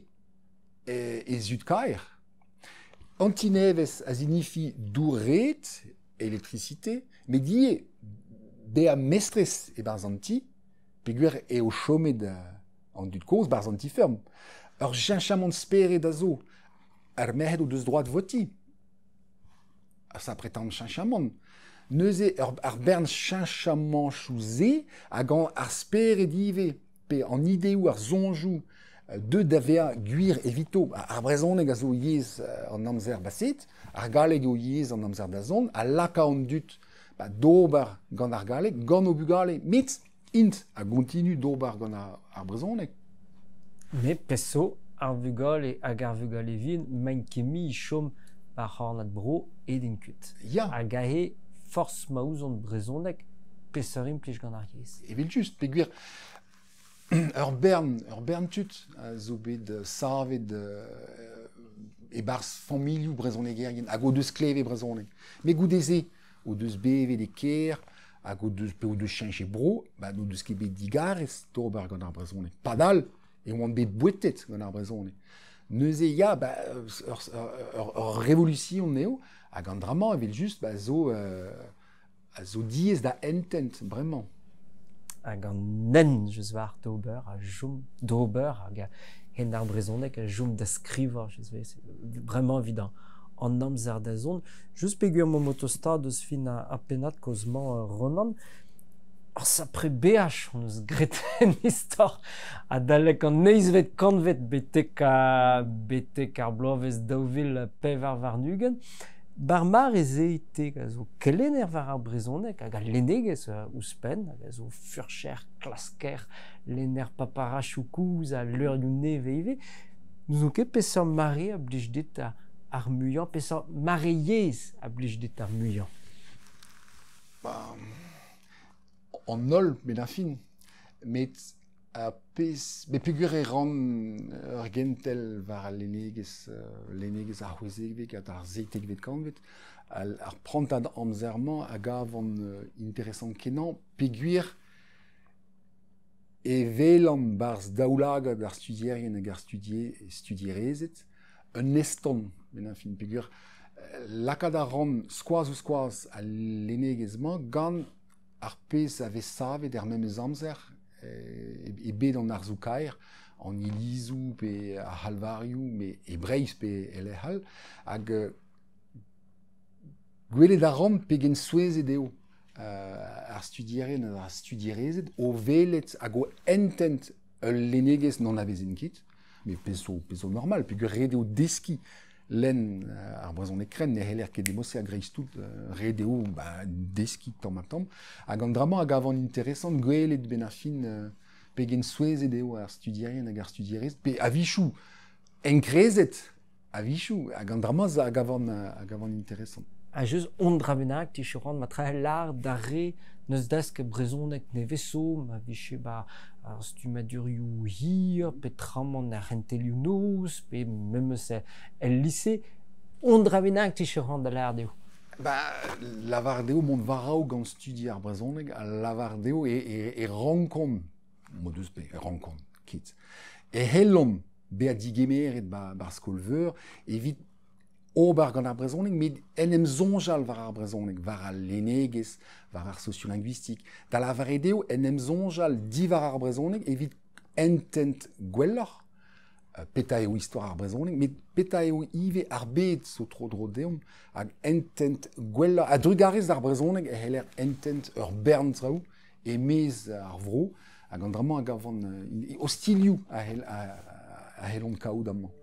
e zut kaer. Antinevez a zinifi douret, elektricite, met ie bea mestres e barz an ti, peguer eo chomet an dut koz barz an ti ferm. Ur cheñchamant speret a zo, ar merc'hed o deus droad voti. Sa prétend cheñchamant. Neuze ar bern cheñchamant chouze, hag ar speret ive, pe an ideou ar zonjou, de davea guir evito. Ar brezhoneg a zo yez an amzer baset, ar galeg o yez an amzer da zon, a laka an dut dobar gant ar galeg, gant o bugale, met int a kontinu dobar gant ar brezhoneg. Me peso ar vugol et hag ar vugol evin, main kemi chom par hornat bro et din kut. Ya, Hag a he force maouz on brezonek peserim plij gant ar yez. evit just, peguer ur bern tut, a zo bet savet e bars familioù brezhonek ergen, hag o deus kleve brezhonek. Me goudeze, o deus bevet e ker, hag o deus chenche bro, ba no deus ket bet digarez tober gant ar brezhonek. Padal, e oan bet bouetet gant ar brezhonek. Neuze ya, ba, ur revolution neo, hag an drama evel just, ba, zo diez da entent, bremañ. Hag an nen jeus war d'ober a jom d'ober hag a hen ar brezonek a jom da skriver jeus ve. C'est vraiment évident. An amzer da zon. Just pegur mo motostad eus fin a penat kozman Ronan. Ar sapre BH on eus greten istor a dalek an neizvet kanvet betek ar bloavezh daouvil pev ar varnugen. Bar mar eze ite a zo kelener war ar brezonek hag a lenegez ouzpen hag a zo furcher, klasker, lener paparachoukouz a leurioù neveive. Nou zo ket peseurt mare a blij dit ar muiañ, peseurt mare yez a blij dit ar muiañ. An nol ben a fin, met pegur e ran ur gentel war a lenegez ar c'hwezegvek at ar zeitegvet kanvet, ar prantad amzerman a gav an interesant kenan, pegur e velan barz daoulagad ar studierien hag ar studierezet, un eston ben a fin, pegur lakad a ran skoaz a lenegezman gant ar pez a vez savet er memez amzer e bet an ar zoukaer, an ilizou pe a halvarioù, e breiz pe ele hal, hag gwelet a ran pe gen souezet eo ar studierien ar studierezet o velet hag o entent ul lenegez non a vezin kit, me pezo normal, pe gur red eo deski len ar brezonek kren, ne heller ket demose a greiz tout red eo deski tamm, hag an drama hag avan interesant gwelet ben ar fin pe gen souezet eo ar studierien hag ar studierez, pe a vichou enkrezet, a vichou, hag an drama hag avan interesant. A jeus on dravenak ti chorant matra lar darre neus dask brezonek neveso, ma viche ar stumadurioù hir, pe tramant ar rentelioù noz, pe memeus el lycée, on dravenak ti chorant da lar deo. Lavar deo mont varao gant studi ar brezonek, a lavar deo e rankon, mo deus be, rankon, kit. E hellon be a digemeret bar skolveur, evit ober gant ar brezonek, met en zonjal war ar brezonek, war ar lenegez, war ar sociolinguistik. Da lavar deo en zonjal di war ar brezonek, evit entent gwelloc'h, peta eo histoire ar brezonek, met peta eo ive ar bet so tro dro deom, hag entent gwelloc'h, a drugarez ar brezonek e heller entent ur bern traoù, e mez ar vro, hag an drama hag avan o stilioù a hellon kaout amman.